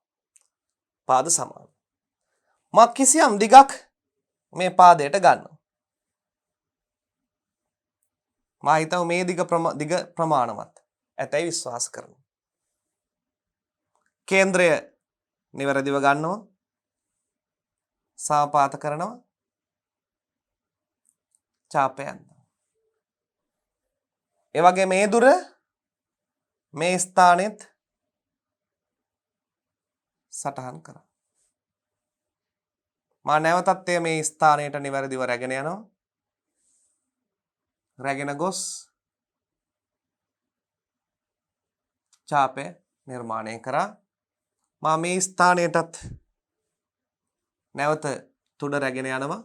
S1: පාද සමාන. මා කිසියම් දිගක් මේ පාදයට ගන්නවා. මා හිතව මේ දිග ප්‍රමාණවත් ඇතැයි විශ්වාස කරනවා. කේන්ද්‍රය නිවැරදිව ගන්නවා. සාපාත කරනවා. චාපය යනවා. ඒ වගේ මේ දුර මේ ස්ථානෙත් සටහන් කරා. මා නැවතත් මේ ස්ථානයට නිවැරදිව රැගෙන යනවා. රැගෙන ගොස් චාපය නිර්මාණය කරා. මා මේ ස්ථානයටත් නැවත තුඩ රැගෙන යනවා.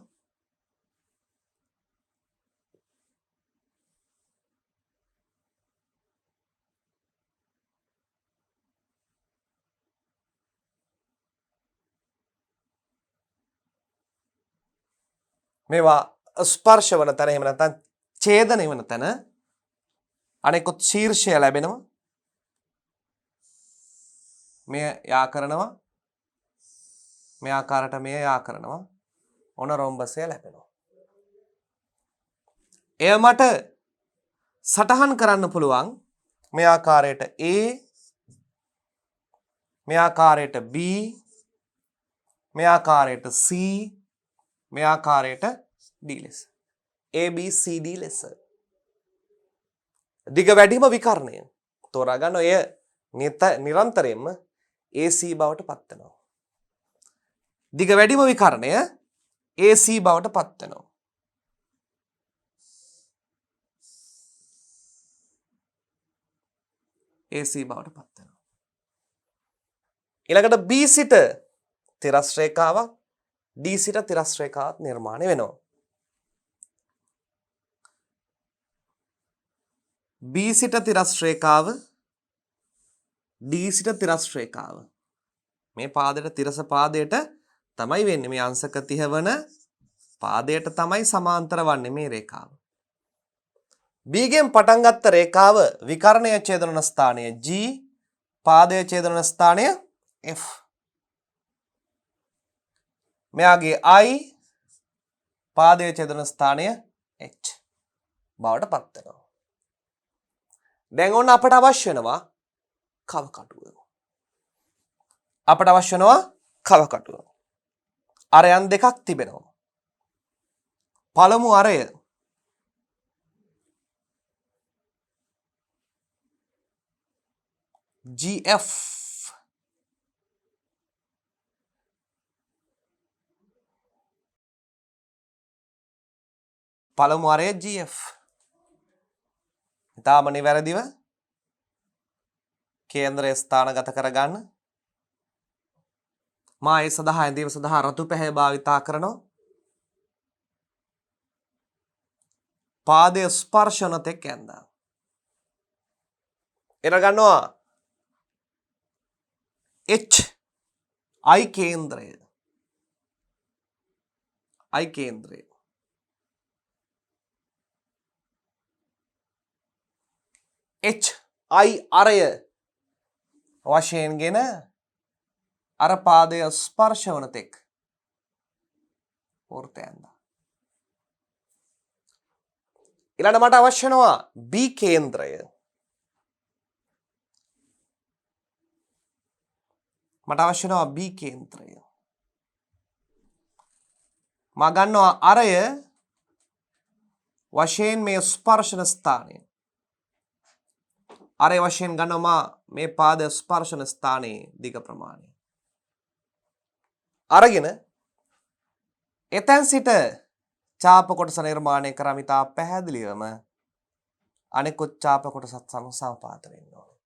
S1: මේවා ස්පර්ශ වන තැන එහෙම නැත්නම් ඡේදනය වන තැන අනෙකුත් ශීර්ෂය ලැබෙනවා. මේ යා කරනවා. මේ ආකාරයට මේ යා කරනවා. ඔන රොම්බසය ලැබෙනවා. එය මට සටහන් කරන්න පුළුවන් මේ ආකාරයට A, මේ ආකාරයට B, මේ ආකාරයට C, මේ ආකාරයට D ලෙස. A B C D ලෙස. දිග වැඩිම විකර්ණය තෝරා ගන්න ඔය නිරන්තරයෙන්ම AC බවට පත් වෙනවා. දිග වැඩිම විකර්ණය AC බවට පත් වෙනවා. AC බවට පත් වෙනවා. ඊළඟට B සිට තිරස් රේඛාවක් D සිට තිරස් රේඛාවක් නිර්මාණය වෙනවා. B සිට තිරස් රේඛාව D සිට තිරස් රේඛාව මේ පාදයට තිරස පාදයට තමයි වෙන්නේ. මේ අංශක 30 වන පාදයට තමයි සමාන්තර වන්නේ මේ රේඛාව. B ගෙන් පටන් ගත්ත රේඛාව විකර්ණය ඡේදන ස්ථානය G, පාදය ඡේදන ස්ථානය F. මෙයාගේ I, පාදය ඡේදන ස්ථානය H බවට පත් වෙනවා. දැන් ඔන්න අපට අවශ්‍ය වෙනවා කව කටුව. අපට අවශ්‍ය වෙනවා කව කටුව. අරයන් දෙකක් තිබෙනවා. පළමු අරය GF පළමු අරය GF ඉතාම නිවැරදිව කේන්ද්‍රය ස්ථානගත කරගන්න. මා ඒ සඳහා ඇඳීම සඳහා රතු පැහැ භාවිතා කරනවා. පාදය ස්පර්ශන තෙක් ඇඳා. එන ගන්නවා H I කේන්ද්‍රය. I කේන්ද්‍රය. H I අරය වශයෙන්ගෙන අර පාදය ස්පර්ශ වන තෙක් වෘත්තය ඇඳා. ඊළඟ මට අවශ්‍ය වෙනවා B කේන්ද්‍රය. මට අවශ්‍ය වෙනවා B කේන්ද්‍රය. මා ගන්නවා අරය වශයෙන් මේ ස්පර්ශන ස්ථානය. අරය වශයෙන් ගන්නවා මේ පාද ස්පර්ශන ස්ථානයේ දිග ප්‍රමාණය. අරගෙන එතෙන් සිට චාප කොටස නිර්මාණය කරා මිතා පැහැදිලිවම අනෙකුත් චාප කොටසත් සමග සමපාත වෙන්න ඕනේ.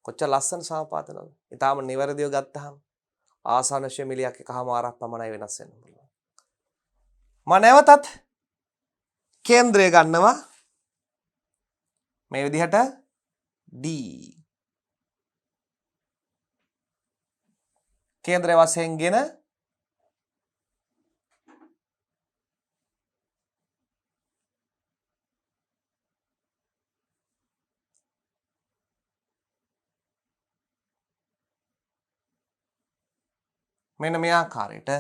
S1: කොච්චර ලස්සන සමපාතනද? ඊටාම නිවැරදිව ගත්තහම ආසන්න ශෙමිලියක් එකමාරක් පමණයි වෙනස් වෙන්න පුළුවන්. මම නැවතත් කේන්ද්‍රය ගන්නවා මේ විදිහට D. කේන්ද්‍රය වශයෙන්ගෙන මෙන්න මේ ආකාරයට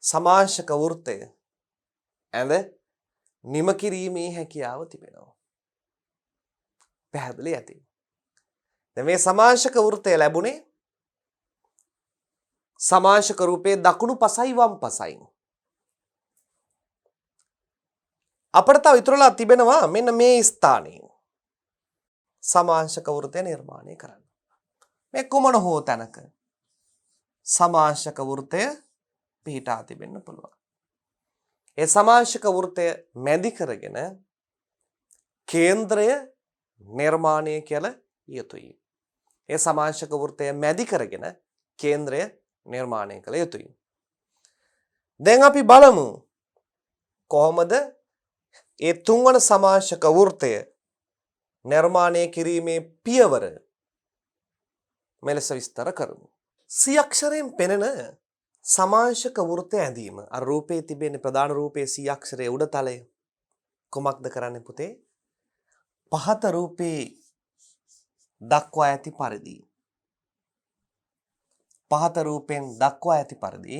S1: සමාංශක වෘත්තය ඇඳ නිම කිරීමේ හැකියාව තිබෙනවා. පැහැදිලි ඇති. දැන් මේ සමාංශක වෘත්තය ලැබුණේ සමාංශක රූපයේ දකුණු පසයි වම් පසයි. අපිට තව ඉතුරුලා තිබෙනවා මෙන්න මේ ස්ථානයේ සමාංශක වෘත්තය නිර්මාණය කරන්න. මේ කුමන හෝ තැනක සමාංශක වෘත්තය පිහිටා තිබෙන්න පුළුවන්. ඒ සමාංශක වෘත්තය මැදි කරගෙන කේන්ද්‍රය නිර්මාණය කළ යුතුයි. ඒ සමාංශක වෘත්තය මැදි කරගෙන කේන්ද්‍රය නිර්මාණය කළ යුතුයි. දැන් අපි බලමු කොහොමද ඒ තුන්වන සමාංශක වෘත්තය නිර්මාණය කිරීමේ පියවර මෙලෙස විස්තර කරමු. සී අක්ෂරයෙන් පෙනෙන සමාංශක වෘත්තය ඇඳීම. අර රූපේ තිබෙන ප්‍රධාන රූපයේ සී අක්ෂරයේ උඩ තලය කොමක්ද කරන්නේ පුතේ? පහත රූපේ දක්වා ඇති පරිදි පහත රූපෙන් දක්වා ඇති පරිදි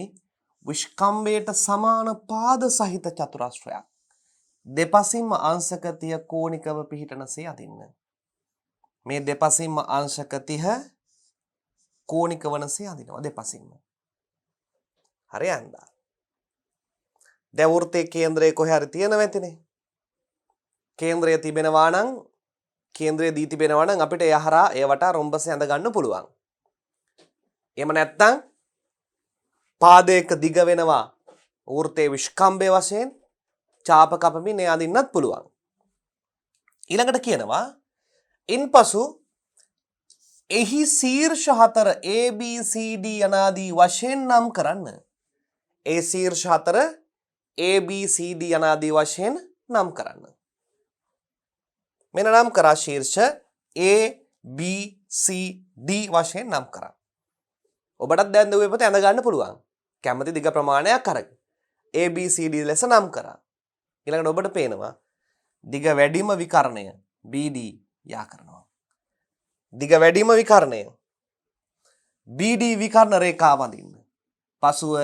S1: විස්කම්භයට සමාන පාද සහිත චතුරස්‍රයක් දෙපසින්ම අංශක 30 කෝණිකව පිහිටනසේ අදින්න. මේ දෙපසින්ම අංශක 30 කෝණික වනසේ අදිනවා දෙපසින්ම. හරි යන්දා. දැන් වෘත්තයේ කේන්ද්‍රය කොහේ හරි තියෙනවා ඇතිනේ. කේන්ද්‍රය තිබෙනවා නම් කේන්ද්‍රය දී තිබෙනවා නම් අපිට එය හරහා ඒ වටා රොම්බස ඇඳ ගන්න පුළුවන්. එහෙම නැත්නම් පාදයක දිග වෙනවා වෘත්තයේ විස්කම්භය වශයෙන් චාප කපමින් එය අදින්නත් පුළුවන්. ඊළඟට කියනවා ඉන්පසු එහි ශීර්ෂ හතර ABCD අනාදී වශයෙන් නම් කරන්න. ඒ ශීර්ෂ හතර ABCD අනාදී වශයෙන් නම් කරන්න. මෙන්න නම් කරා ශීර්ෂ ABCD වශයෙන් නම් කරා. ඔබටත් දැන් දුවේ පොත ඇඳ ගන්න පුළුවන්. කැමති දිග ප්‍රමාණයක් අරගෙන ABCD ලෙස නම් කරා. ඊළඟට ඔබට පේනවා දිග වැඩිම විකර්ණය BD යා කරනවා. දිග වැඩිම විකර්ණය BD විකර්ණ රේඛාව අඳින්න. පසුව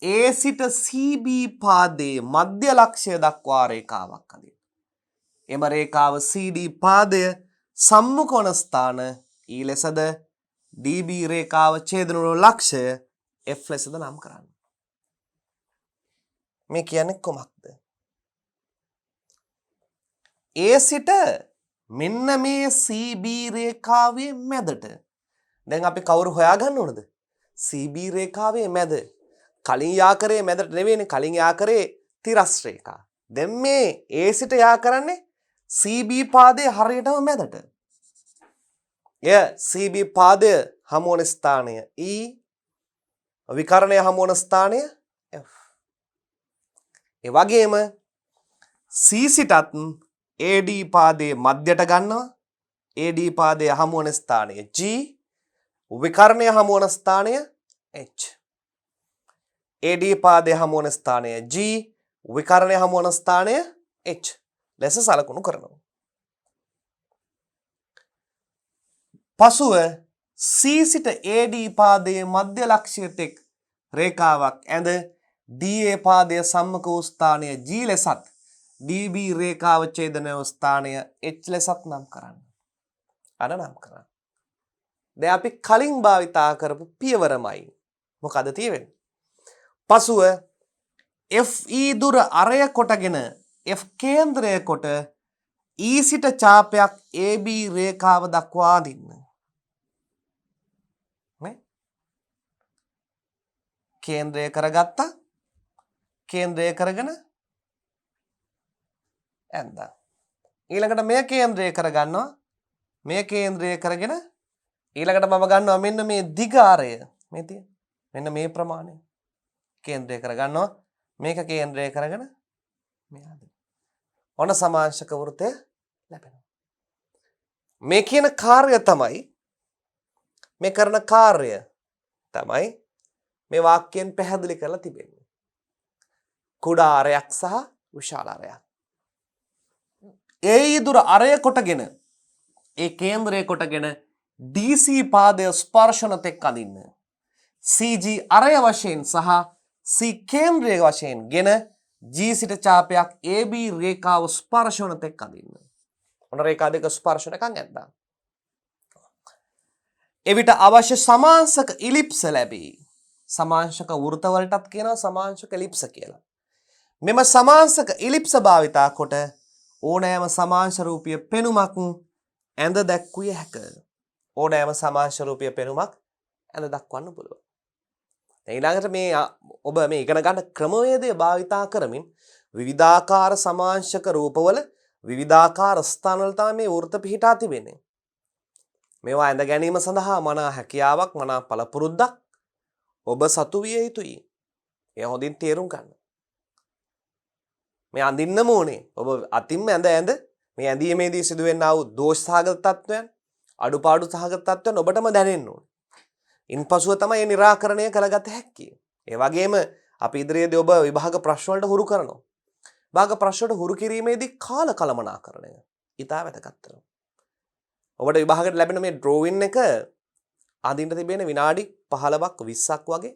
S1: A සිට CB පාදයේ මධ්‍ය ලක්ෂය දක්වා රේඛාවක් අඳින්න. එම රේඛාව CD පාදය සම්මුඛ වන ස්ථාන E ලෙසද DB රේඛාව ඡේදන වන ලක්ෂය F ලෙසද නම් කරන්න. මේ කියන්නේ කොහොමද? A සිට මෙන්න මේ CB රේඛාවේ මැදට දැන් අපි කවුරු හොයාගන්න ඕනද? CB රේඛාවේ මැද. කලින් යාකරේ මැදට නෙවෙයිනේ, කලින් යාකරේ තිරස් රේඛා. දැන් මේ A සිට යා කරන්නේ CB පාදයේ හරියටම මැදට. එය CB පාදය හමු වන ස්ථානය E, විකර්ණය හමු වන ස්ථානය F. ඒ වගේම C සිටත් AD පාදයේ මැදට ගන්නවා. AD පාදයේ හමු වන ස්ථානය G, විකර්ණය හමු වන ස්ථානය H. AD පාදයේ හමු වන ස්ථානය G, විකර්ණය හමු වන ස්ථානය H ලෙස සලකුණු කරනවා. පසුව C සිට AD පාදයේ මධ්‍ය ලක්ෂ්‍ය තෙක් රේඛාවක් ඇඳ DA පාදයේ සම්මුඛ වූ ස්ථානය G ලෙසත් DB රේඛාව ඡේදන වූ ස්ථානය H ලෙසත් නම් කරන්න. අර නම් කරන්න. දැන් අපි කලින් භාවිතා කරපු පියවරමයි. මොකද තියෙන්නේ? පසුව FE දුර අරය කොටගෙන F කේන්ද්‍රය කොට E සිට ඡාපයක් AB රේඛාව දක්වා අදින්න. නේ? කේන්ද්‍රය කරගත්තා. කේන්ද්‍රය කරගෙන ඇඳා. ඊළඟට මේ කේන්ද්‍රය කරගන්නවා. මේ කේන්ද්‍රය කරගෙන ඊළඟට මම ගන්නවා මෙන්න මේ දිග ආරය. මේ තියෙන. මෙන්න මේ ප්‍රමාණය. කේන්ද්‍රය කරගන්නවා. මේක කේන්ද්‍රය කරගෙන මෙහාට. ඔන්න සමාංශක වෘත්තය ලැබෙනවා. මේ කියන කාර්ය තමයි මේ කරන කාර්ය තමයි මේ වාක්‍යයෙන් පැහැදිලි කරලා තිබෙන්නේ. කුඩා ආරයක් සහ විශාල ආරයක්. ඒ ඉදුර අරය කොටගෙන ඒ කේන්ද්‍රය කොටගෙන DC පාදය ස්පර්ශන තෙක් අදින්න. CG අරය වශයෙන් සහ C කේන්ද්‍රය වශයෙන් ගෙන G සිට ඡාපයක් AB රේඛාව ස්පර්ශ වන තෙක් අඳින්න. ඔන්න රේඛා දෙක ස්පර්ශ වෙනකන් ඇද්දා. එවිට අවශ්‍ය සමාංශක ඉලිප්ස ලැබේ. සමාංශක වෘත වලටත් කියනවා සමාංශක එලිප්ස කියලා. මෙම සමාංශක ඉලිප්ස භාවිතා කොට ඕනෑම සමාංශ රූපීය පෙනුමක් ඇඳ දැක්විය හැක. ඕනෑම සමාංශ රූපීය පෙනුමක් ඇඳ දක්වන්න පුළුවන්. ඊළඟට මේ ඔබ මේ ඉගෙන ගන්න ක්‍රමවේදය භාවිතා කරමින් විවිධාකාර සමාංශක රූපවල විවිධාකාර ස්ථානවල තමයි මේ වෘත පිහිටා තිබෙන්නේ. මේවා ඇඳ ගැනීම සඳහා මනා හැකියාවක් මනා පළපුරුද්දක් ඔබ සතු විය යුතුයි. එය හොඳින් තේරුම් ගන්න. මේ අඳින්නම ඕනේ. ඔබ අතින්ම ඇඳ මේ ඇඳීමේදී සිදුවෙනා වූ දෝෂ සහගත තත්වයන්, අඩුපාඩු සහගත තත්වයන් ඔබටම දැනෙන්න ඕනේ. ඉන්පසුව තමයි මේ निराකරණය කරගත හැක්කේ. ඒ වගේම අපි ඉදිරියේදී ඔබ විභාග ප්‍රශ්න වලට හුරු කරනවා. විභාග ප්‍රශ්න වලට හුරු කිරීමේදී කාල කළමනාකරණය ඉතා වැදගත් වෙනවා. ඔබට විභාගයට ලැබෙන මේ ඩ්‍රෝවින් එක අඳින්න තිබෙන විනාඩි 15ක් 20ක් වගේ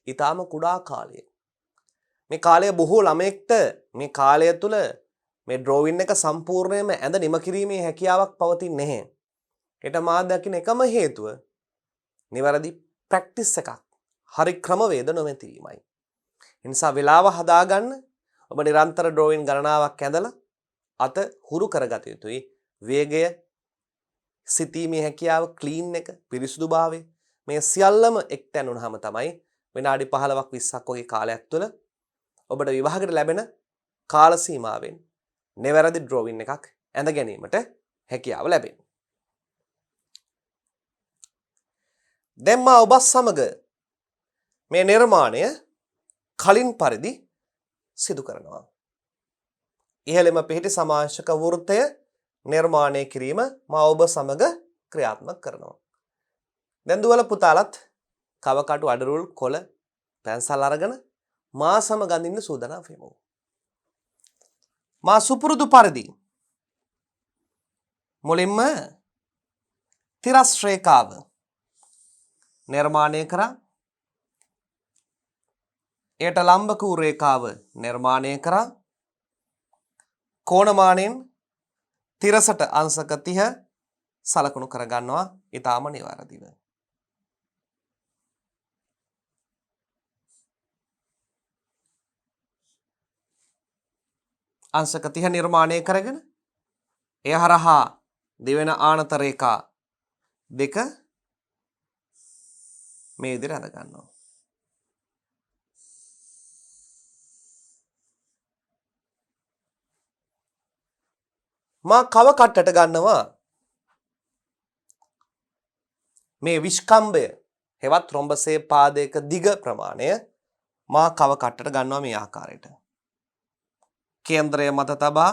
S1: ඉතාම කුඩා කාලයක්. මේ කාලය බොහෝ ළමයෙක්ට මේ කාලය තුල මේ ඩ්‍රෝවින් එක සම්පූර්ණයෙන්ම ඇඳ නිම කිරීමේ හැකියාවක් පවතින්නේ නැහැ. ඒට මා දකින එකම හේතුව නිවැරදි ප්‍රැක්ටිස් එකක්, හරි ක්‍රමවේද නොමැතිවීමයි. ඒ නිසා වෙලාව හදාගන්න ඔබ නිරන්තර ඩ්‍රෝවින් ගණනාවක් ඇඳලා අත හුරු කරගත යුතුයි. වේගය, සිතීමේ හැකියාව, ක්ලීන් එක, පිරිසුදුභාවය මේ සියල්ලම එක්තැන් වුණාම තමයි විනාඩි 15ක් 20ක් වගේ කාලයක් තුළ ඔබට විභාගයට ලැබෙන කාල සීමාවෙන් නිවැරදි ඩ්‍රෝවින් එකක් ඇඳ ගැනීමට හැකියාව ලැබෙන්නේ. දැන් මා ඔබ සමග මේ නිර්මාණය කලින් පරිදි සිදු කරනවා. ඉහළම පිහිටි සමාංශක වෘත්තය නිර්මාණය කිරීම මා ඔබ සමග ක්‍රියාත්මක කරනවා. දැන් දුවල පුතාලත් කවකටු අඩරුල් කොළ පැන්සල් අරගෙන මා සමග අඳින්න සූදානම් වෙමු. මා සුපුරුදු පරිදි මුලින්ම තිරස් රේඛාව නිර්මාණය කරා. එයට ලම්බක වූ රේඛාව නිර්මාණය කරා. කෝණමානෙන් තිරසට අංශක 30 සලකුණු කරගන්නවා ඊටාම නිවැරදිව. අංශක 30 නිර්මාණය කරගෙන එය හරහා දෙවෙන ආනත රේඛා දෙක මේ විදිහට අඳ ගන්නවා. මා කව කට්ටට ගන්නවා මේ විස්කම්භය හෙවත් රොම්බසේ පාදයක දිග ප්‍රමාණය මා කව කට්ටට ගන්නවා මේ ආකාරයට. කේන්ද්‍රය මත තබා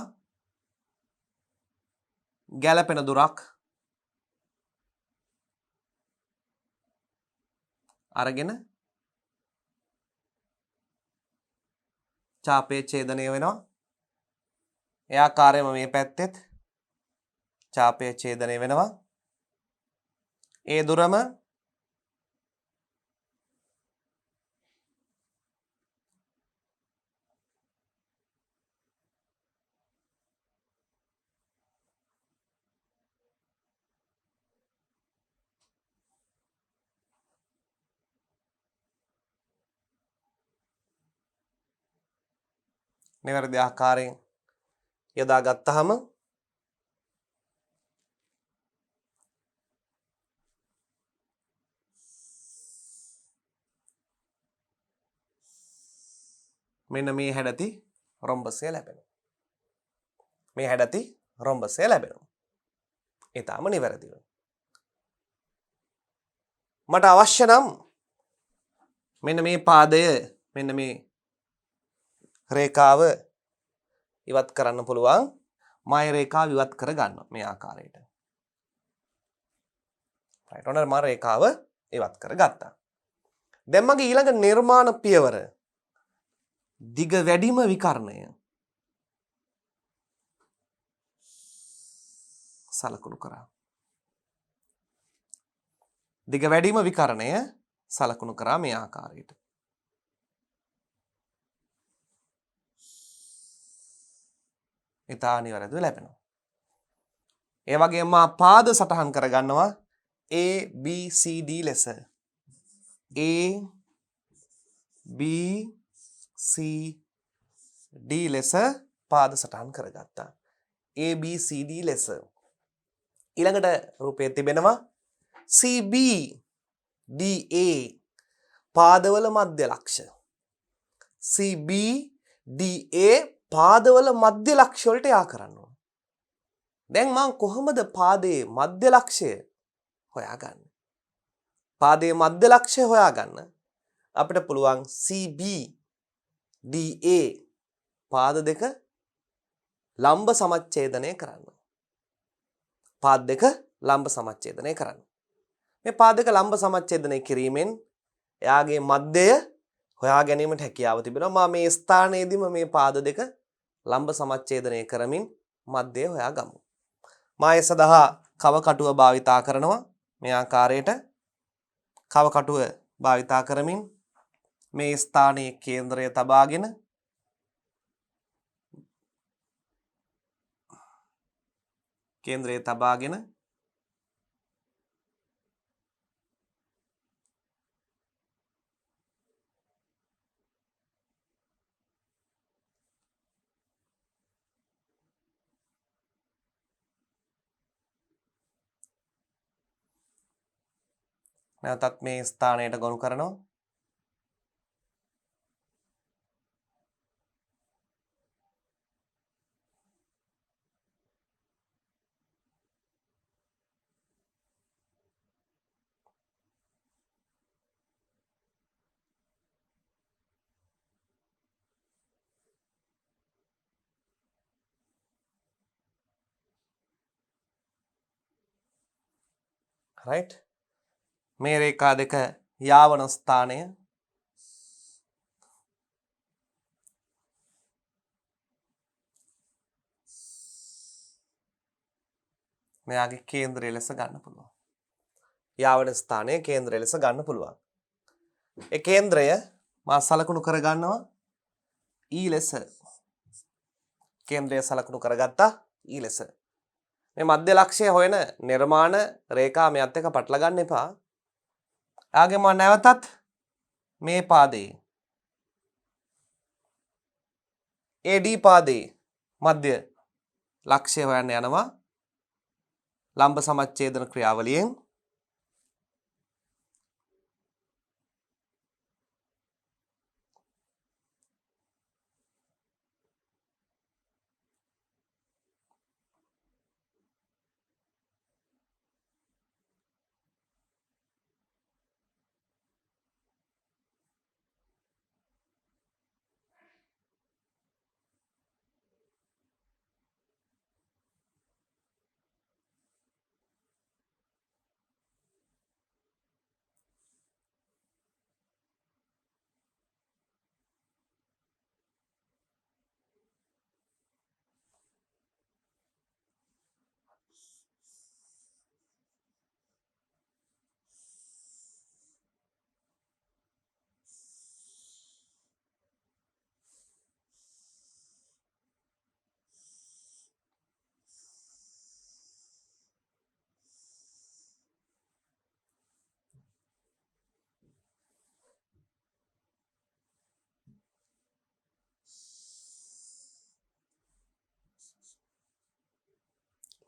S1: ගැලපෙන දුරක් අරගෙන ඡාපයේ ඡේදනය වෙනවා. ඒ ආකාරයෙන්ම මේ පැත්තෙත් ඡාපයේ ඡේදනය වෙනවා. ඒ දුරම නිවැරදි ආකාරයෙන් යොදා ගත්තාම මෙන්න මේ හැඩති රොම්බසය ලැබෙනවා. මේ හැඩති රොම්බසය ලැබෙනවා. ඊටාම නිවැරදිව. මට අවශ්‍ය නම් මෙන්න මේ පාදය මෙන්න මේ රේඛාව ඉවත් කරන්න පුළුවන්. මාය රේඛාව ඉවත් කර ගන්නවා මේ ආකාරයට. right ඔන්න මම රේඛාව ඉවත් කර ගත්තා. දැන් මගේ ඊළඟ නිර්මාණ පියවර දිග වැඩිම විකර්ණය සලකුණු කරා. දිග වැඩිම විකරණය සලකුණු කරා මේ ආකාරයට. ඉතා නිවැරදිව ලැබෙනවා. ඒ වගේම පාද සටහන් කරගන්නවා A B C D ලෙස. A B C D ලෙස පාද සටහන් කරගත්තා. A B C D ලෙස. ඊළඟට රූපයේ තිබෙනවා CB DA පාදවල මධ්‍ය ලක්ෂ. CB DA පාදවල මධ්‍ය ලක්ෂ වලට යා කරන්න ඕන. දැන් මම කොහොමද පාදයේ මධ්‍ය ලක්ෂය හොයාගන්නේ? පාදයේ මධ්‍ය ලක්ෂය හොයාගන්න අපිට පුළුවන් CB DA පාද දෙක ලම්බ සමච්ඡේදනය කරන්න. පාද දෙක ලම්බ සමච්ඡේදනය කරන්න. මේ පාද දෙක ලම්බ සමච්ඡේදනය කිරීමෙන් එයාගේ මධ්‍යය හොයා ගැනීමට හැකියාව තිබෙනවා. මම මේ ස්ථානයේදීම මේ පාද දෙක ලම්බ සමච්ඡේදනය කරමින් මධ්‍යය හොයාගමු. මා ඒ සඳහා කව කටුව භාවිතා කරනවා. මේ ආකාරයට කව කටුව භාවිතා කරමින් මේ ස්ථානයේ කේන්ද්‍රය තබාගෙන නැවතත් මේ ස්ථානයට ගොනු කරනවා. right මේ රේඛා දෙක යාවන ස්ථානය මෙයාගේ කේන්ද්‍රය ලෙස ගන්න පුළුවන්. යාවන ස්ථානයේ කේන්ද්‍රය ලෙස ගන්න පුළුවන්. ඒ කේන්ද්‍රය මා සලකුණු කර ගන්නවා E ලෙස. කේන්ද්‍රය සලකුණු කරගත්තා E ලෙස. මේ මධ්‍ය ලක්ෂය හොයන නිර්මාණ රේඛා මෙයත් එක්ක පටල ගන්න එපා. ආගේ මම නැවතත් මේ පාදයේ AD පාදයේ මධ්‍ය ලක්ෂය හොයන්න යනවා. ලම්බ සමච්ඡේදන ක්‍රියාවලියෙන්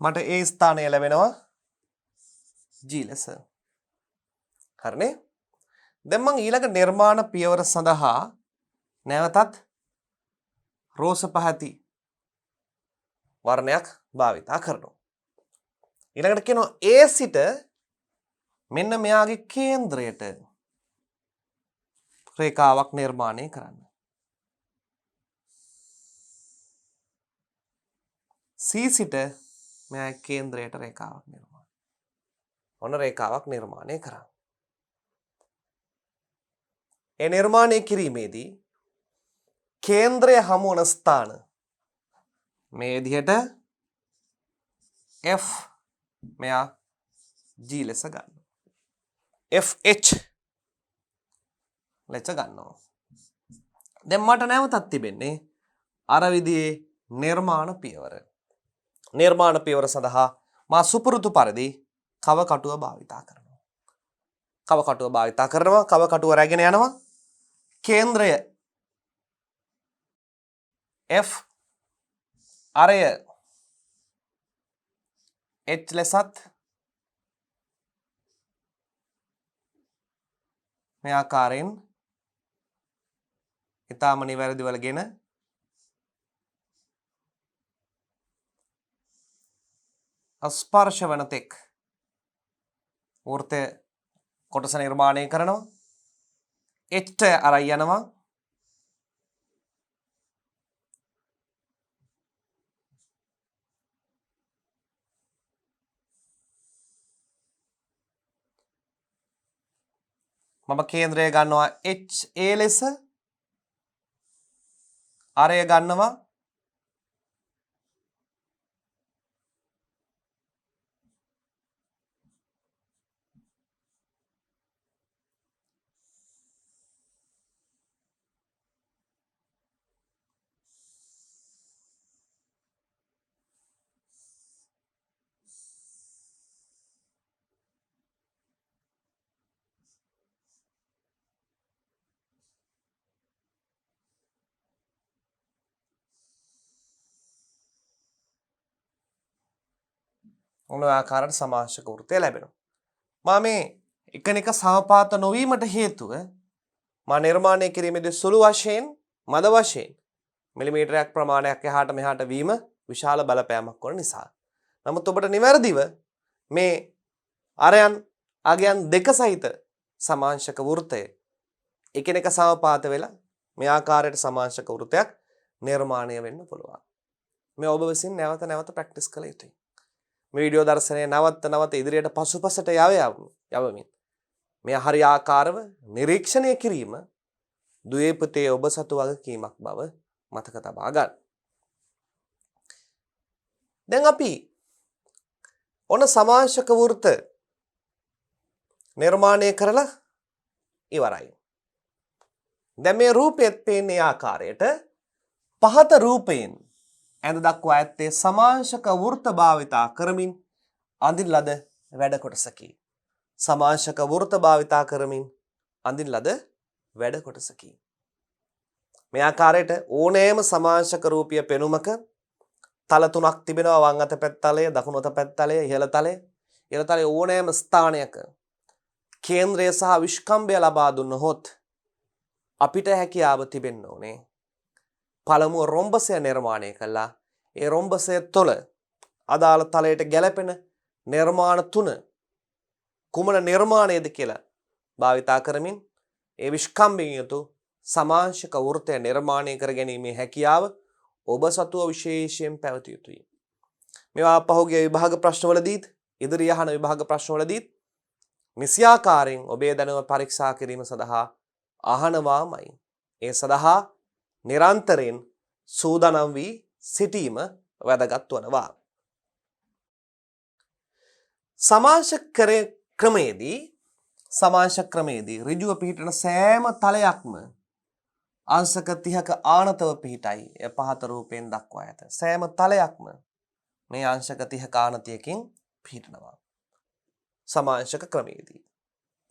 S1: මට ඒ ස්ථානය ලැබෙනවා G ලෙස. හරිනේ? දැන් මම ඊළඟ නිර්මාණ පියවර සඳහා නැවතත් රෝස පහති වර්ණයක් භාවිතා කරනවා. ඊළඟට කියනවා A සිට මෙන්න මෙයාගේ කේන්ද්‍රයට රේඛාවක් නිර්මාණය කරන්න. C සිට මෙයාගේ කේන්ද්‍රයට රේඛාවක් නිර්මාණය. ඔන්න රේඛාවක් නිර්මාණය කරා. ඒ නිර්මාණය කිරීමේදී කේන්ද්‍රය හමු වන ස්ථාන මේ විදිහට F මෙයා G ලෙස ගන්න. FH ලෙස ගන්නවා. දැන් මට නැවතත් තිබෙන්නේ අර විදිහේ නිර්මාණ පියවර. නිර්මාණ පියවර සඳහා මා සුපුරුදු පරිදි කව කටුව භාවිතා කරනවා. කව කටුව භාවිතා කරනවා. කව කටුව රැගෙන යනවා. කේන්ද්‍රය F අරය H ලෙසත් මේ ආකාරයෙන් ඊටාම නිවැරදි වලගෙන ස්පර්ශ වන තෙක් වෘත්තය කොටස නිර්මාණය කරනවා. H අරයි යනවා. මම කේන්ද්‍රය ගන්නවා HA ලෙස. අරය ගන්නවා ඔන්න ඔය ආකාරයට සමාංශක වෘත්තය ලැබෙනවා. මා මේ එකිනෙක සමපාත නොවීමට හේතුව මා නිර්මාණය කිරීමේදී සුළු වශයෙන් මද වශයෙන් මිලිමීටරයක් ප්‍රමාණයක් එහාට මෙහාට වීම විශාල බලපෑමක් වන නිසා. නමුත් ඔබට නිවැරදිව මේ අරයන් අගයන් දෙක සහිත සමාංශක වෘත්තය එකිනෙක සමපාත වෙලා මේ ආකාරයට සමාංශක වෘත්තයක් නිර්මාණය වෙන්න පුළුවන්. මේ ඔබ විසින් නැවත නැවත ප්‍රැක්ටිස් කළ යුතුයි. මේ වීඩියෝ දර්ශනය නැවත ඉදිරියට පසුපසට යවමින් මේ හරි ආකාරව නිරීක්ෂණය කිරීම දුවේපතේ ඔබ සතු වගකීමක් බව මතක තබා ගන්න. දැන් අපි ඔන්න සමාංශක වෘත්ත නිර්මාණය කරලා ඉවරයි. දැන් මේ රූපයත් පේන්නේ ආකාරයට පහත රූපයෙන් ඇඳ දක්වා ඇත්තේ සමාංශක වෘත්ත භාවිතා කරමින් අඳින ලද වැඩ කොටසකි. සමාංශක වෘත්ත භාවිතා කරමින් අඳින ලද වැඩ කොටසකි. මේ ආකාරයට ඕනෑම සමාංශක රූපීය පෙනුමක තල තුනක් තිබෙනවා. වම් අත පැත්තලය, දකුණු අත පැත්තලය, ඉහළ තලය. ඉහළ තලයේ ඕනෑම ස්ථානයක කේන්ද්‍රය සහ විස්කම්භය ලබා දුන්නහොත් අපිට හැකියාව තිබෙන්න ඕනේ පළමුව රොම්බසය නිර්මාණය කළා. ඒ රොම්බසය තුළ අදාළ තලයට ගැලපෙන නිර්මාණ තුන කුමන නිර්මාණයද කියලා භාවිතා කරමින් ඒ විස්කම්භයෙන් යුතු සමාංශක වෘත්තය නිර්මාණය කර ගැනීමේ හැකියාව ඔබ සතුව විශේෂයෙන් පැවතිය යුතුයි. මේවා පහුගිය විභාග ප්‍රශ්නවලදීත් ඉදිරි යහන විභාග ප්‍රශ්නවලදීත් නිසියාකාරයෙන් ඔබේ දැනුම පරීක්ෂා කිරීම සඳහා අහනවාමයි. ඒ සඳහා නිරන්තරයෙන් සූදානම් වී සිටීම වැදගත් වනවා. සමාංශක ක්‍රමයේදී ඍජුව පිහිටන සෑම තලයක්ම අංශක 30ක ආනතව පිහිටයි. එය පහත රූපයෙන් දක්වා ඇත. සෑම තලයක්ම මේ අංශක 30ක ආනතයකින් පිහිටනවා. සමාංශක ක්‍රමයේදී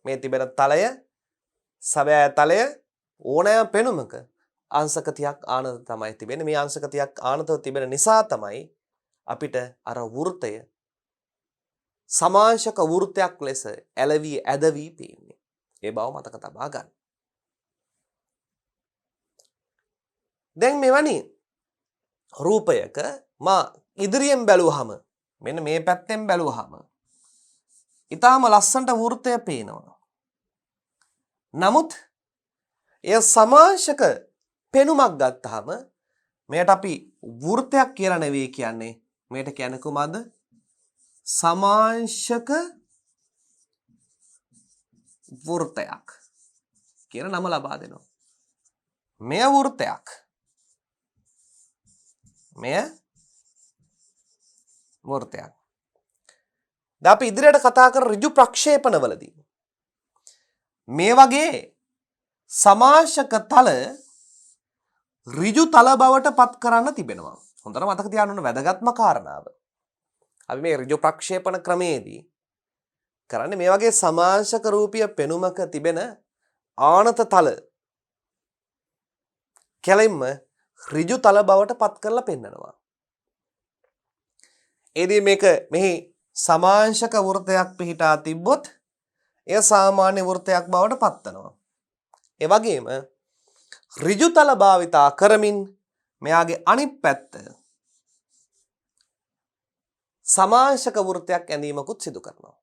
S1: මේ තිබෙන තලය සැබෑ තලය ඕනෑම පෙනුමක අංශක 30ක් ආනත තමයි තිබෙන්නේ. මේ අංශක 30ක් ආනතව තිබෙන නිසා තමයි අපිට අර වෘත්තය සමාංශක වෘත්තයක් ලෙස ඇලවි ඇදවි පේන්නේ. ඒ බව මතක තබා ගන්න. දැන් මෙවැනි රූපයක මා ඉදිරියෙන් බැලුවහම මෙන්න මේ පැත්තෙන් බැලුවහම ඊටාම ලස්සනට වෘත්තය පේනවා. නමුත් එය සමාංශක පෙනුමක් ගත්තාම මේකට අපි වෘත්තයක් කියලා නෙවෙයි කියන්නේ. මේකට කියන්නේ කොහමද? සමාංශක වෘත්තයක් කියන නම ලබා දෙනවා. මෙය වෘත්තයක්. මෙය වෘත්තයක්. දැන් අපි ඉදිරියට කතා කර ඍජු ප්‍රක්ෂේපණවලදී මේ වගේ සමාංශක තල ඍජු තල බවට පත් කරන්න තිබෙනවා. හොඳට මතක තියාගන්න ඕන වැදගත්ම කාරණාව. අපි මේ ඍජු ප්‍රක්ෂේපණ ක්‍රමයේදී කරන්නේ මේ වගේ සමාංශක රූපීය පෙනුමක තිබෙන ආනත තල කෙලින්ම ඍජු තල බවට පත් කරලා පෙන්නනවා. එදී මේක මෙහි සමාංශක වෘත්තයක් පිහිටා තිබ්බොත් එය සාමාන්‍ය වෘත්තයක් බවට පත් වෙනවා. ඒ වගේම ඍජු තල භාවිතා කරමින් මෙයාගේ අනිත් පැත්ත සමාංශක වෘත්තයක් ඇඳීමකුත් සිදු කරනවා.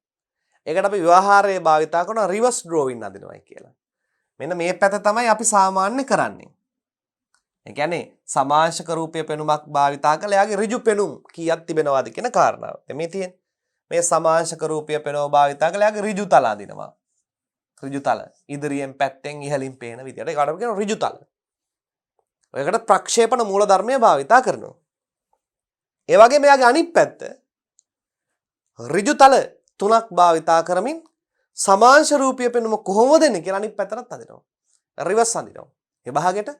S1: ඒකට අපි ව්‍යවහාරයේ භාවිතා කරන රිවර්ස් ඩ්‍රෝවින් අඳිනවායි කියලා. මෙන්න මේ පැත්ත තමයි අපි සාමාන්‍ය කරන්නේ. ඒ කියන්නේ සමාංශක රූපීය පෙනුමක් භාවිතා කරලා එයාගේ ඍජු පෙනුම් කීයක් තිබෙනවද කියන කාරණාව. මේ තියෙන්නේ. මේ සමාංශක රූපීය පෙනුම භාවිතා කරලා එයාගේ ඍජු තල අඳිනවා. ඍජු තල ඉදිරියෙන් පැත්තෙන් ඉහළින් පේන විදියට ඒකට අපි කියන ඍජු තල. ඔයකට ප්‍රක්ෂේපණ මූල ධර්මය භාවිතා කරනවා. ඒ වගේම එයාගේ අනිත් පැත්ත ඍජු තල තුනක් භාවිතා කරමින් සමාංශ රූපීය පෙනුම කොහොමද එන්නේ කියලා අනිත් පැත්තට අදිනවා. රිවර්ස් අදිනවා. මේ භාගයට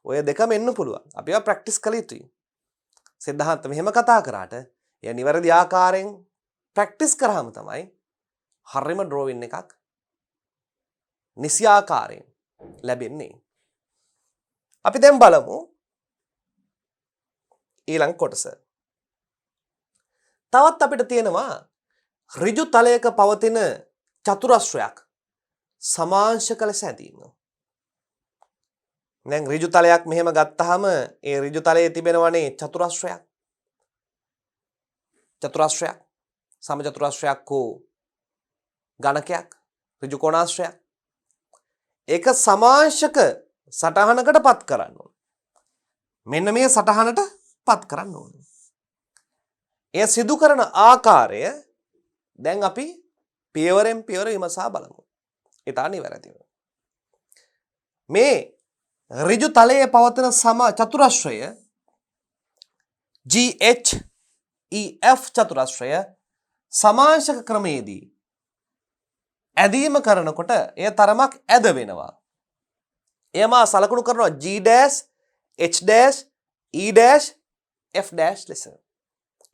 S1: ඔය දෙකම එන්න පුළුවන්. අපි ඒවා ප්‍රැක්ටිස් කළ යුතුයි. සිද්ධාන්ත මෙහෙම කතා කරාට එය නිවැරදි ආකාරයෙන් ප්‍රැක්ටිස් කරාම තමයි හරියම ඩ්‍රෝවින් එකක් නිසි ආකාරයෙන් ලැබෙන්නේ. අපි දැන් බලමු ඊළඟ කොටස. තවත් අපිට තියෙනවා ඍජු තලයක පවතින චතුරස්‍රයක් සමාංශක ලෙස ඇඳීම. දැන් ඍජු තලයක් මෙහෙම ගත්තාම ඒ ඍජු තලයේ තිබෙනවනේ චතුරස්‍රයක්. චතුරස්‍රයක් සමචතුරස්‍රයක් හෝ ගණකයක් ඍජු කෝණාශ්‍රයක්. ඒක සමාංශක සටහනකට පත් කරන්න ඕන. මෙන්න මේ සටහනට පත් කරන්න ඕන. එය සිදු කරන ආකාරය දැන් අපි පියවරෙන් පියවර විමසා බලමු. ඊට නිවැරදිව. මේ ඍජු තලයේ පවතින සම චතුරස්‍රය GHEF චතුරස්‍රය සමාංශක ක්‍රමයේදී ඇදීම කරනකොට එය තරමක් ඇද වෙනවා. එය මා සලකුණු කරනවා G dash H dash E dash F dash ලෙස.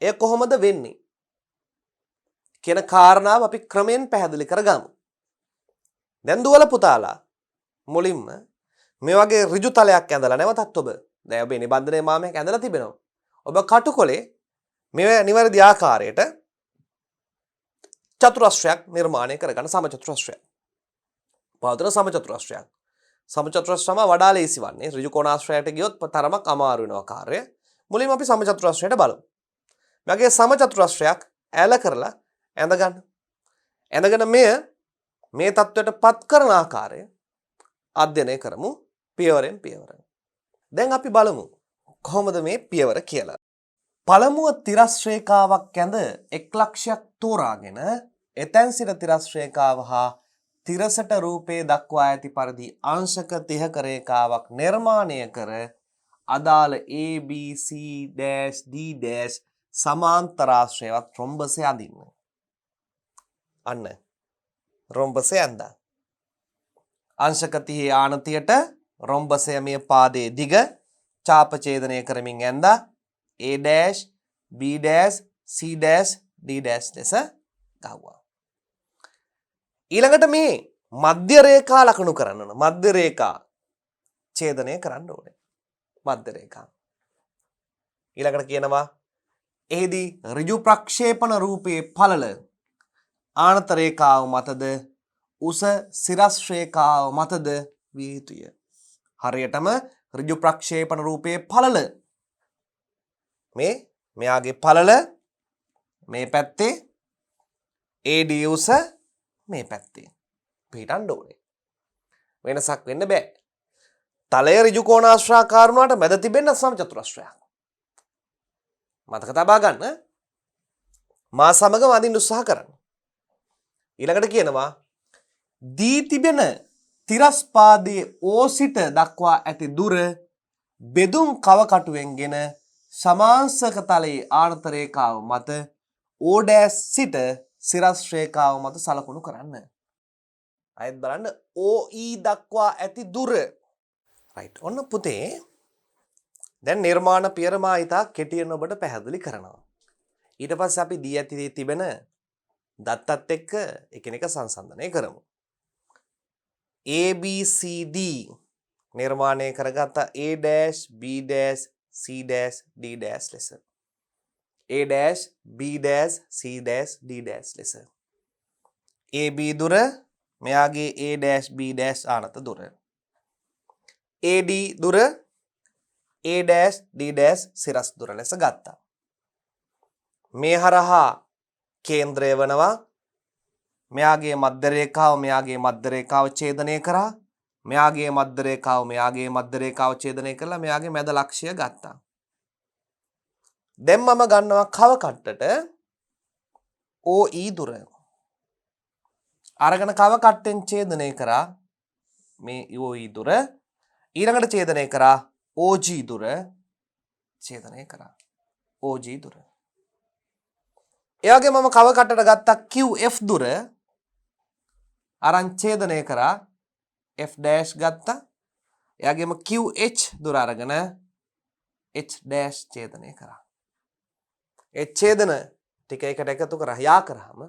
S1: එය කොහොමද වෙන්නේ කියන කාරණාව අපි ක්‍රමෙන් පැහැදිලි කරගමු. දැන් දුවල පුතාලා මුලින්ම මේ වගේ ඍජු තලයක් ඇඳලා නැවතත් ඔබ දැන් ඔබේ නිබන්ධනයේ මාමයක් ඇඳලා තිබෙනවා. ඔබ කටුකොලේ මේ නිවැරදි ආකාරයට චතුරස්‍රයක් නිර්මාණය කරගන්න සමචතුරස්‍රයක්. පවතන සමචතුරස්‍රයක්. සමචතුරස්‍රම වඩා ලේසි වන්නේ ඍජු කෝණාශ්‍රයයට ගියොත් තරමක් අමාරු වෙනවා කාර්යය. මුලින්ම අපි සමචතුරස්‍රයට බලමු. මගේ සමචතුරස්‍රයක් ඈල කරලා ඇඳ ගන්න. ඇඳගෙන මේ තත්වයට පත් කරන ආකාරය අධ්‍යයනය කරමු පියවරෙන් පියවර. දැන් අපි බලමු කොහොමද මේ පියවර කියලා. පළමුව තිරස් රේඛාවක් ඇඳ 1 ලක්ෂයක් තෝරාගෙන එතෙන් සිට තිරස් රේඛාව හා තිරසට රූපේ දක්වා ඇති පරිදි අංශක 30ක රේඛාවක් නිර්මාණය කර අදාළ ABC dash D dash සමාන්තරාශ්‍රයවත් රොම්බසය අදින්න. අන්න රොම්බසය ඇඳා. අංශක 30 ආනතියට රොම්බසය මේ පාදයේ දිග ඡාප ඡේදනය කරමින් ඇඳා A dash B dash C dash D dash ලෙස ගහුවා. ඊළඟට මේ මධ්‍ය රේඛා ලකුණු කරන්න ඕන. මධ්‍ය රේඛා ඡේදනය කරන්න ඕනේ. මධ්‍ය රේඛා. ඊළඟට කියනවා එහිදී ඍජු ප්‍රක්ෂේපණ රූපයේ පළල ආනත රේඛාව මතද උස සිරස් රේඛාව මතද විය යුතුය. හරියටම ඍජු ප්‍රක්ෂේපණ රූපයේ පළල මෙයාගේ පළල මේ පැත්තේ AD උස මේ පැත්තේ පිටන්න ඕනේ. වෙනසක් වෙන්න බෑ. තලය ඍජු කෝණාශ්‍රාකාර වුණාට මැද තිබෙන්න සමචතුරස්‍රයක්. මතක තබා ගන්න. මා සමග වදින්න උත්සාහ කරන්න. ඊළඟට කියනවා දී තිබෙන තිරස් පාදයේ O සිට දක්වා ඇති දුර බෙදුම් කවකටුවෙන්ගෙන සමාංශක තලයේ ආනත රේඛාව මත O' සිට සිරස් රේඛාව මත සලකුණු කරන්න. අයත් බලන්න OE දක්වා ඇති දුර. රයිට්. ඔන්න පුතේ දැන් නිර්මාණ පියරමා ඉතා කෙටියෙන් ඔබට පැහැදිලි කරනවා. ඊට පස්සේ අපි දී ඇති තිබෙන දත්තත් එක්ක එකිනෙක සංසන්දනය කරමු. ABCD නිර්මාණය කරගත්ත A dash B dash C dash D dash ලෙස. A dash B dash C dash D dash ලෙස. AB දුර මෙයාගේ A dash B dash ආනත දුර. AD දුර A dash D dash සිරස් දුර ලෙස ගත්තා. මේ හරහා කේන්ද්‍රය වනවා මෙයාගේ මධ්‍ය රේඛාව ඡේදනය කරා. මෙයාගේ මධ්‍ය රේඛාව ඡේදනය කළා. මෙයාගේ මැද ලක්ෂ්‍ය ගත්තා. දැන් මම ගන්නවා කව කට්ටට OE දුර. අරගෙන කව කට්ටෙන් ඡේදනය කරා මේ OE දුර. ඊළඟට ඡේදනය කරා OG දුර. ඡේදනය කරා OG දුර. එයාගේ මම කව කට්ටට ගත්තා QF දුර. අරන් ඡේදනය කරා F dash ගත්තා. එයාගේම QH දුර අරගෙන H dash ඡේදනය කරා. ඒ ඡේදන ටික එකට එකතු කරා යා කරාම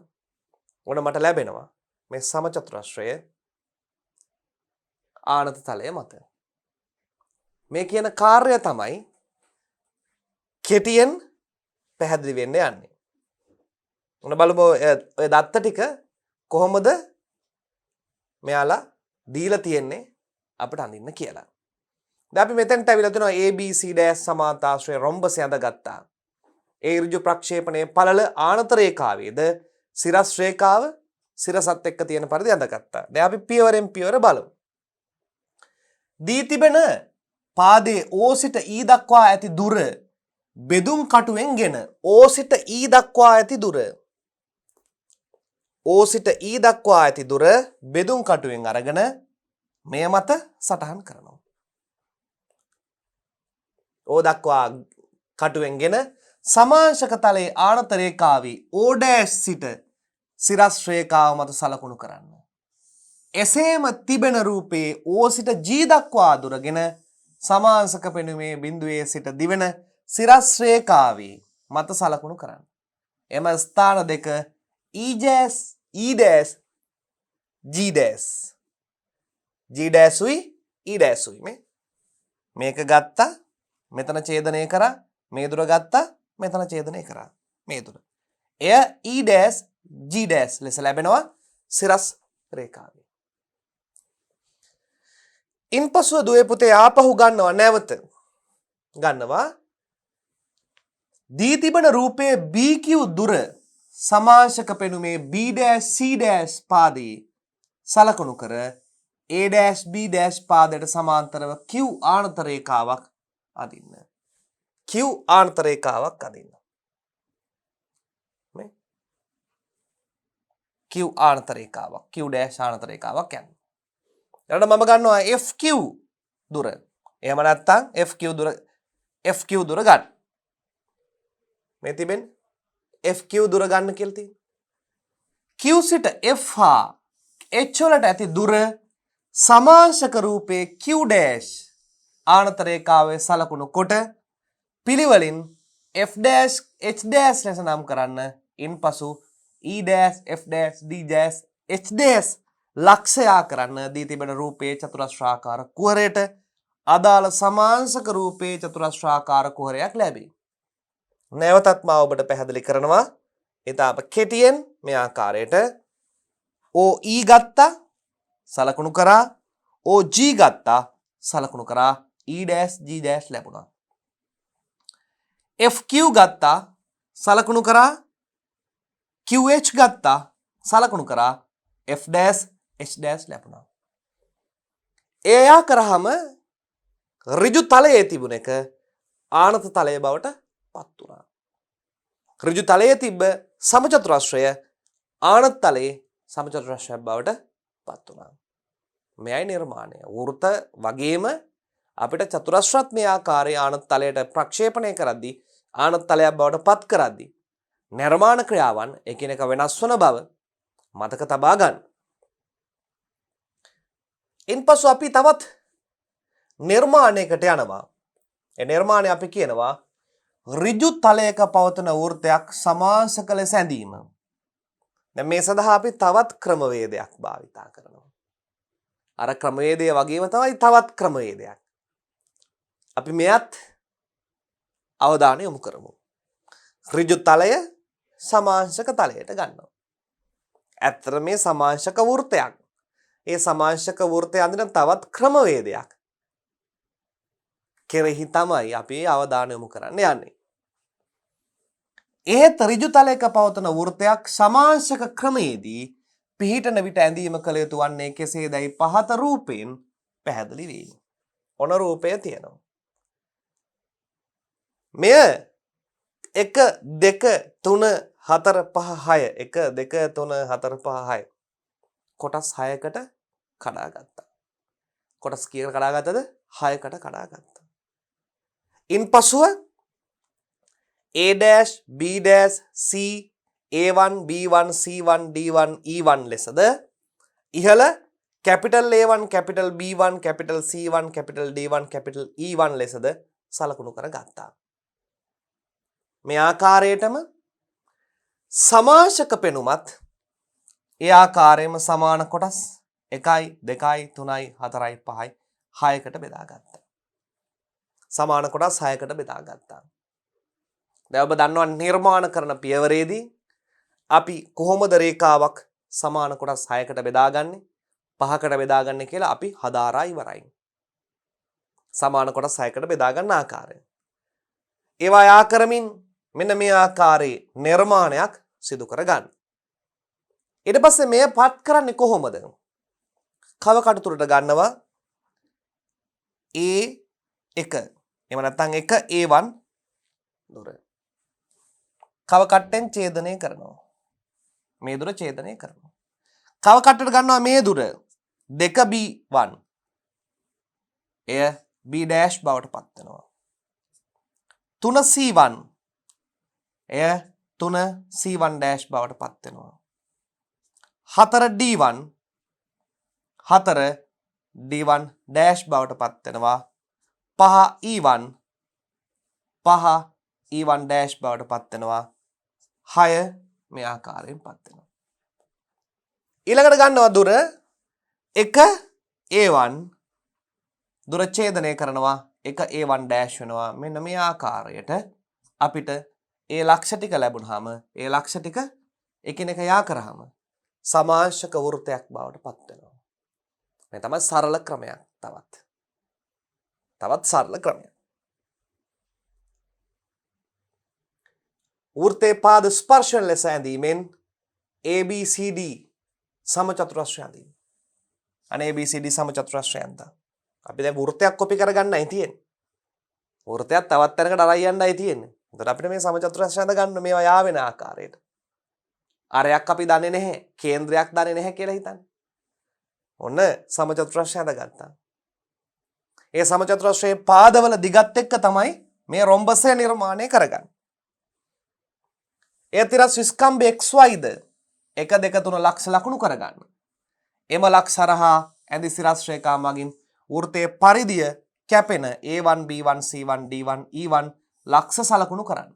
S1: ඔන්න මට ලැබෙනවා මේ සමචතුරස්‍රය ආනත තලය මත. මේ කියන කාර්යය තමයි කෙටියෙන් පැහැදිලි වෙන්න යන්නේ. ඔන්න බලමු ඔය දත්ත ටික කොහොමද මෙයාලා දීලා තියෙන්නේ අපිට අඳින්න කියලා. දැන් අපි මෙතෙන්ට අවිලා දෙනවා ABC dash සමාන්තාශ්‍රය රොම්බස් ඇඳගත්තා. ඒ ඍජු ප්‍රක්ෂේපණයේ පළල ආනත රේඛාවේද සිරස් රේඛාව සිරසත් එක්ක තියෙන පරිදි ඇඳගත්තා. දැන් අපි පියවරෙන් පියවර බලමු. දී තිබෙන පාදයේ O සිට E දක්වා ඇති දුර බෙදුම් කටුවෙන්ගෙන O සිට E දක්වා ඇති දුර O සිට E දක්වා ඇති දුර බෙදුම් කටුවෙන් අරගෙන මෙය මත සටහන් කරනවා. O දක්වා කටුවෙන්ගෙන සමාංශක තලයේ ආනත රේඛාවේ O dash සිට සිරස් රේඛාව මත සලකුණු කරන්න. එසේම තිබෙන රූපයේ O සිට G දක්වා දුරගෙන සමාංශක පෙනුමේ බිඳුවේ සිට දිවෙන සිරස් රේඛාවේ මත සලකුණු කරන්න. එම ස්ථාන දෙක E dash G dash G dash උයි E dash උයි මේක ගත්තා මෙතන ඡේදනය කරා මේ දුර ගත්තා මෙතන ඡේදනය කරා මේ දුර. එය E dash G dash ලෙස ලැබෙනවා සිරස් රේඛාවේ. ඉන්පසුව දුවේ පුතේ ආපහු ගන්නවා නැවත ගන්නවා දී තිබෙන රූපයේ BQ දුර සමාංශක පෙනුමේ B dash C dash පාදයේ සලකුණු කර A dash B dash පාදයට සමාන්තරව Q ආනත රේඛාවක් අදින්න. Q ආනත රේඛාවක් අදින්න. මේ Q ආනත රේඛාවක් Q dash ආනත රේඛාවක් යන්නේ. ඊළඟට මම ගන්නවා FQ දුර. එහෙම නැත්නම් FQ දුර ගන්න. මේ තිබෙන්නේ FQ දුර ගන්න කියලා තියෙනවා. Q සිට F හා H වලට ඇති දුර සමාංශක රූපයේ Q dash ආනත රේඛාවේ සලකුණු කොට පිළිවෙලින් F dash H dash ලෙස නම් කරන්න. ඉන්පසු E dash F dash D dash H dash ලක්ෂයා කරන්න දී තිබෙන රූපයේ චතුරස්‍රාකාර කුහරයට අදාළ සමාංශක රූපයේ චතුරස්‍රාකාර කුහරයක් ලැබේ. නැවතත් මා ඔබට පැහැදිලි කරනවා ඊටාප කෙටියෙන් මේ ආකාරයට OE ගත්තා සලකුණු කරා OG ගත්තා සලකුණු කරා E dash G dash ලැබුණා. FQ ගත්තා සලකුණු කරා QH ගත්තා සලකුණු කරා F dash H dash ලැබුණා. එයා කරාම ඍජු තලයේ තිබුණ එක ආනත තලයේ බවට පත් වුණා. ඍජු තලයේ තිබ්බ සමචතුරස්‍රය ආනත තලයේ සමචතුරස්‍රයක් බවට පත් වුණා. මෙයයි නිර්මාණය. වෘත වගේම අපිට චතුරස්‍රාත්මක ආකාරයේ ආනත තලයට ප්‍රක්ෂේපණය කරද්දී ආනත තලයක් බවට පත් කරද්දී නිර්මාණ ක්‍රියාවන් එකිනෙක වෙනස් වන බව මතක තබා ගන්න. ඉන්පසු අපි තවත් නිර්මාණයකට යනවා. ඒ නිර්මාණය අපි කියනවා ඍජු තලයක පවතින වෘත්තයක් සමාංශක ලෙස ඇඳීම. දැන් මේ සඳහා අපි තවත් ක්‍රමවේදයක් භාවිතා කරනවා. අර ක්‍රමවේදය වගේම තමයි තවත් ක්‍රමවේදයක්. අපි මෙයත් අවධානය යොමු කරමු. ඍජු තලය සමාංශක තලයට ගන්නවා. ඇත්තට මේ සමාංශක වෘත්තයක්. ඒ සමාංශක වෘත්තය අඳින තවත් ක්‍රමවේදයක් කෙරෙහි තමයි අපි අවධානය යොමු කරන්න යන්නේ. එහෙත් ඍජු තලයක පවතින වෘත්තයක් සමාංශක ක්‍රමයේදී පිහිටන විට ඇඳීම කළ යුතු වන්නේ කෙසේදයි පහත රූපයෙන් පැහැදිලි වේ. ඔන රූපය තියෙනවා. මෙය 1 2 3 4 5 6 1 2 3 4 5 6 කොටස් 6කට කඩාගත්තා. කොටස් කීයකට කඩාගත්තද? 6කට කඩාගත්තා. ඉන්පසුව A' B' C A1 B1 C1 D1 E1 ලෙසද ඉහළ capital A1 capital B1 capital C1 capital D1 capital E1 ලෙසද සලකුණු කරගත්තා. මේ ආකාරයටම සමාංශක පෙනුමත් ඒ ආකාරයෙන්ම සමාන කොටස් 1යි 2යි 3යි 4යි 5යි 6කට බෙදාගත්තා. සමාන කොටස් 6කට බෙදාගත්තා. දැන් ඔබ දන්නවා නිර්මාණ කරන පියවරේදී අපි කොහොමද රේඛාවක් සමාන කොටස් 6කට බෙදාගන්නේ 5කට බෙදාගන්නේ කියලා අපි හදාරා ඉවරයි. සමාන කොටස් 6කට බෙදා ගන්න ආකාරය. ඒවා යා කරමින් මෙන්න මේ ආකාරයේ නිර්මාණයක් සිදු කර ගන්න. ඊට පස්සේ මෙය පත් කරන්නේ කොහොමද? කව කටුතුරට ගන්නවා A1 එහෙම නැත්නම් 1A1 දුර. කව කට්ටෙන් ඡේදනය කරනවා. මේ දුර ඡේදනය කරනවා. කව කට්ටට ගන්නවා මේ දුර 2B1. එය B' බවට පත් වෙනවා. 3C1. එය 3C1' බවට පත් වෙනවා. 4D1 4D1' බවට පත් වෙනවා. 5E1 5E1' බවට පත් වෙනවා. 6 මේ ආකාරයෙන් පත් වෙනවා. ඊළඟට ගන්නවා දුර 1A1 දුර ඡේදනය කරනවා 1A1' වෙනවා. මෙන්න මේ ආකාරයට අපිට ඒ ලක්ෂ ටික ලැබුණාම ඒ ලක්ෂ ටික එකිනෙක යා කරාම සමාංශක වෘත්තයක් බවට පත් වෙනවා. මේ තමයි සරල ක්‍රමයක්. තවත් සරල ක්‍රමයක්. වෘත්තේ පාද ස්පර්ශන ලෙස ඇඳීමෙන් ABCD සමචතුරස්‍රය ඇඳීම. අනේ ABCD සමචතුරස්‍රය ඇඳා. අපි දැන් වෘත්තයක් කොපි කරගන්නයි තියෙන්නේ. වෘත්තයක් තවත් තැනකට අරයි යන්නයි තියෙන්නේ. එතකොට අපිට මේ සමචතුරස්‍රය ඇඳ ගන්න මේවා යාවෙන ආකාරයට. අරයක් අපි දන්නේ නැහැ. කේන්ද්‍රයක් දන්නේ නැහැ කියලා හිතන්නේ. ඔන්න සමචතුරස්‍රය ඇඳගත්තා. ඒ සමචතුරස්‍රයේ පාදවල දිගත් එක්ක තමයි මේ රොම්බසය නිර්මාණය කරගන්නේ. ඒ තිරස් විස්කම්භ XYද 1 2 3 ලක්ෂ ලකුණු කරගන්න. එම ලක්ෂ හරහා ඇඳි සිරස් රේඛා මගින් වෘත්තයේ පරිධිය කැපෙන A1 B1 C1 D1 E1 ලක්ෂ සලකුණු කරන්න.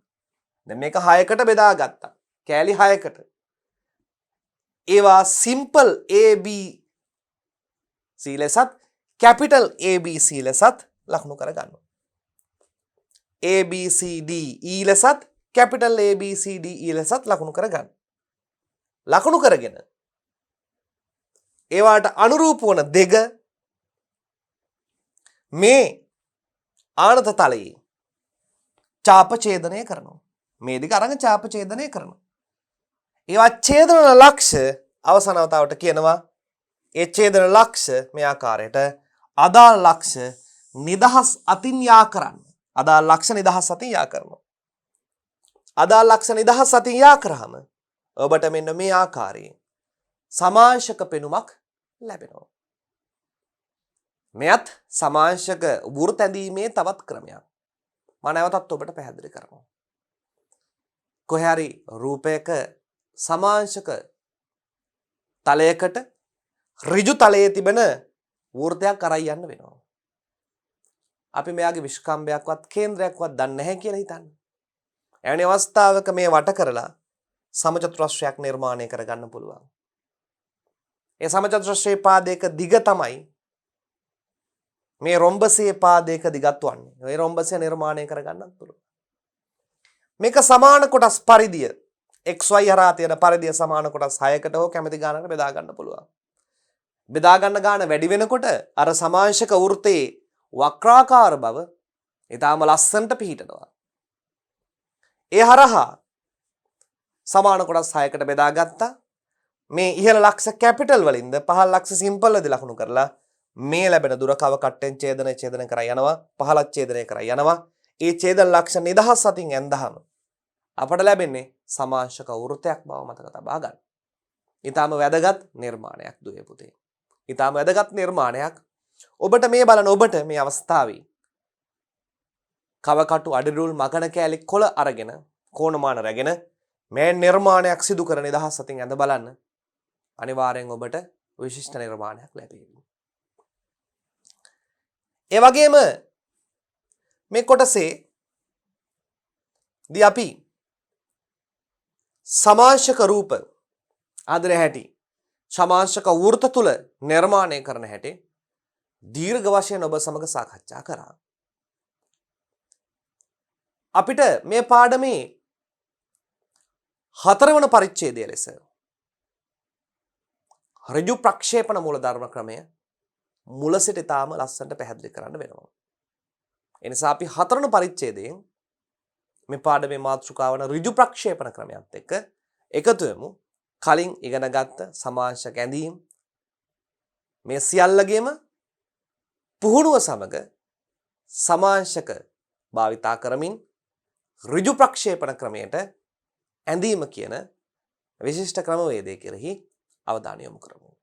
S1: දැන් මේක 6කට බෙදාගත්තා. කෑලි 6කට. ඒවා සිම්පල් AB C ලෙසත් කැපිටල් ABC ලෙසත් ලකුණු කරගන්නවා. ABCD E ලෙසත් කැපිටල් ABCD E ලෙසත් ලකුණු කරගන්න. ලකුණු කරගෙන ඒවාට අනුරූප වන දෙක මේ ආනත තලයේ චාප ඡේදනය කරනවා. මේ දිග අරගෙන චාප ඡේදනය කරනවා. ඒවා ඡේදන ලක්ෂ අවසාන අවතාවට කියනවා ඒ ඡේදන ලක්ෂ මේ ආකාරයට අදාළ ලක්ෂ නිදහස් අතින් යා කරන්න. අදාළ ලක්ෂ නිදහස් අතින් යා කරනවා. අදාළ ලක්ෂ නිදහස් අතින් යා කරාම ඔබට මෙන්න මේ ආකාරයෙන් සමාංශක පෙනුමක් ලැබෙනවා. මෙයත් සමාංශක වෘත්ත ඇඳීමේ තවත් ක්‍රමයක්. මම නැවතත් ඔබට පැහැදිලි කරනවා. කොහේ හරි රූපයක සමාංශක තලයකට ඍජු තලයේ තිබෙන වෘත්තයක් කරයි යන්න වෙනවා. අපි මෙයාගේ විශ්කම්භයක්වත් කේන්ද්‍රයක්වත් දන්නේ නැහැ කියලා හිතන්න. එවැනි අවස්ථාවක මේ වට කරලා සමචතුරස්‍රයක් නිර්මාණය කරගන්න පුළුවන්. ඒ සමචතුරස්‍රයේ පාදයක දිග තමයි මේ රොම්බසේ පාදයක දිගත් වන්නේ. මේ රොම්බසය නිර්මාණය කරගන්නත් පුළුවන්. මේක සමාන කොටස් පරිදිය xy හරහා තියෙන පරිදිය සමාන කොටස් 6කට හෝ කැමති ගානකට බෙදා ගන්න පුළුවන්. බෙදා ගන්න ගාන වැඩි වෙනකොට අර සමාංශක වෘත්තයේ වක්‍රාකාර බව ඊටාම ලස්සනට පිහිටනවා. ඒ හරහා සමාන කොටස් 6කට බෙදා ගත්තා. මේ ඉහළ ලක්ෂ කැපිටල් වලින්ද පහළ ලක්ෂ සිම්පල් වලදී ලකුණු කරලා මේ ලැබෙන දුර කව කට්ටෙන් ඡේදන කර යනවා. පහළත් ඡේදනය කර යනවා. ඒ ඡේදන ලක්ෂ නිදහස් අතින් ඇඳහම අපට ලැබෙන්නේ සමාංශක වෘත්තයක් බව මතක තබා ගන්න. ඊටාම වැදගත් නිර්මාණයක් දුවේ පුතේ. ඊටාම වැදගත් නිර්මාණයක්. ඔබට මේ බලන ඔබට මේ අවස්ථාවේ කවකටු අඩිරුල් මකන කෑලි කොළ අරගෙන කෝණමාන රැගෙන මේ නිර්මාණයක් සිදු කර නිදහස් අතින් ඇඳ බලන්න. අනිවාර්යෙන් ඔබට විශිෂ්ට නිර්මාණයක් ලැබෙවි. ඒ වගේම මේ කොටසේ දී අපි සමාංශක රූප ආදර හැටි සමාංශක වෘත්ත තුල නිර්මාණය කරන හැටි දීර්ඝ වශයෙන් ඔබ සමග සාකච්ඡා කරා. අපිට මේ පාඩමේ 4 වන පරිච්ඡේදය ලෙස ඍජු ප්‍රක්ෂේපණ මූලධර්ම ක්‍රමය මුල සිට තාම ලස්සනට පැහැදිලි කරන්න වෙනවා. ඒ නිසා අපි 4 වන පරිච්ඡේදයෙන් මේ පාඩමේ මාතෘකාව වන ඍජු ප්‍රක්ෂේපණ ක්‍රමයත් එක්ක එකතු වෙමු. කලින් ඉගෙනගත්ත සමාංශක ඇඳීම් මේ සියල්ලගෙම පුහුණුව සමග සමාංශක භාවිතා කරමින් ඍජු ප්‍රක්ෂේපණ ක්‍රමයට ඇඳීම කියන විශිෂ්ට ක්‍රමවේදය කෙරෙහි අවධානය යොමු කරමු.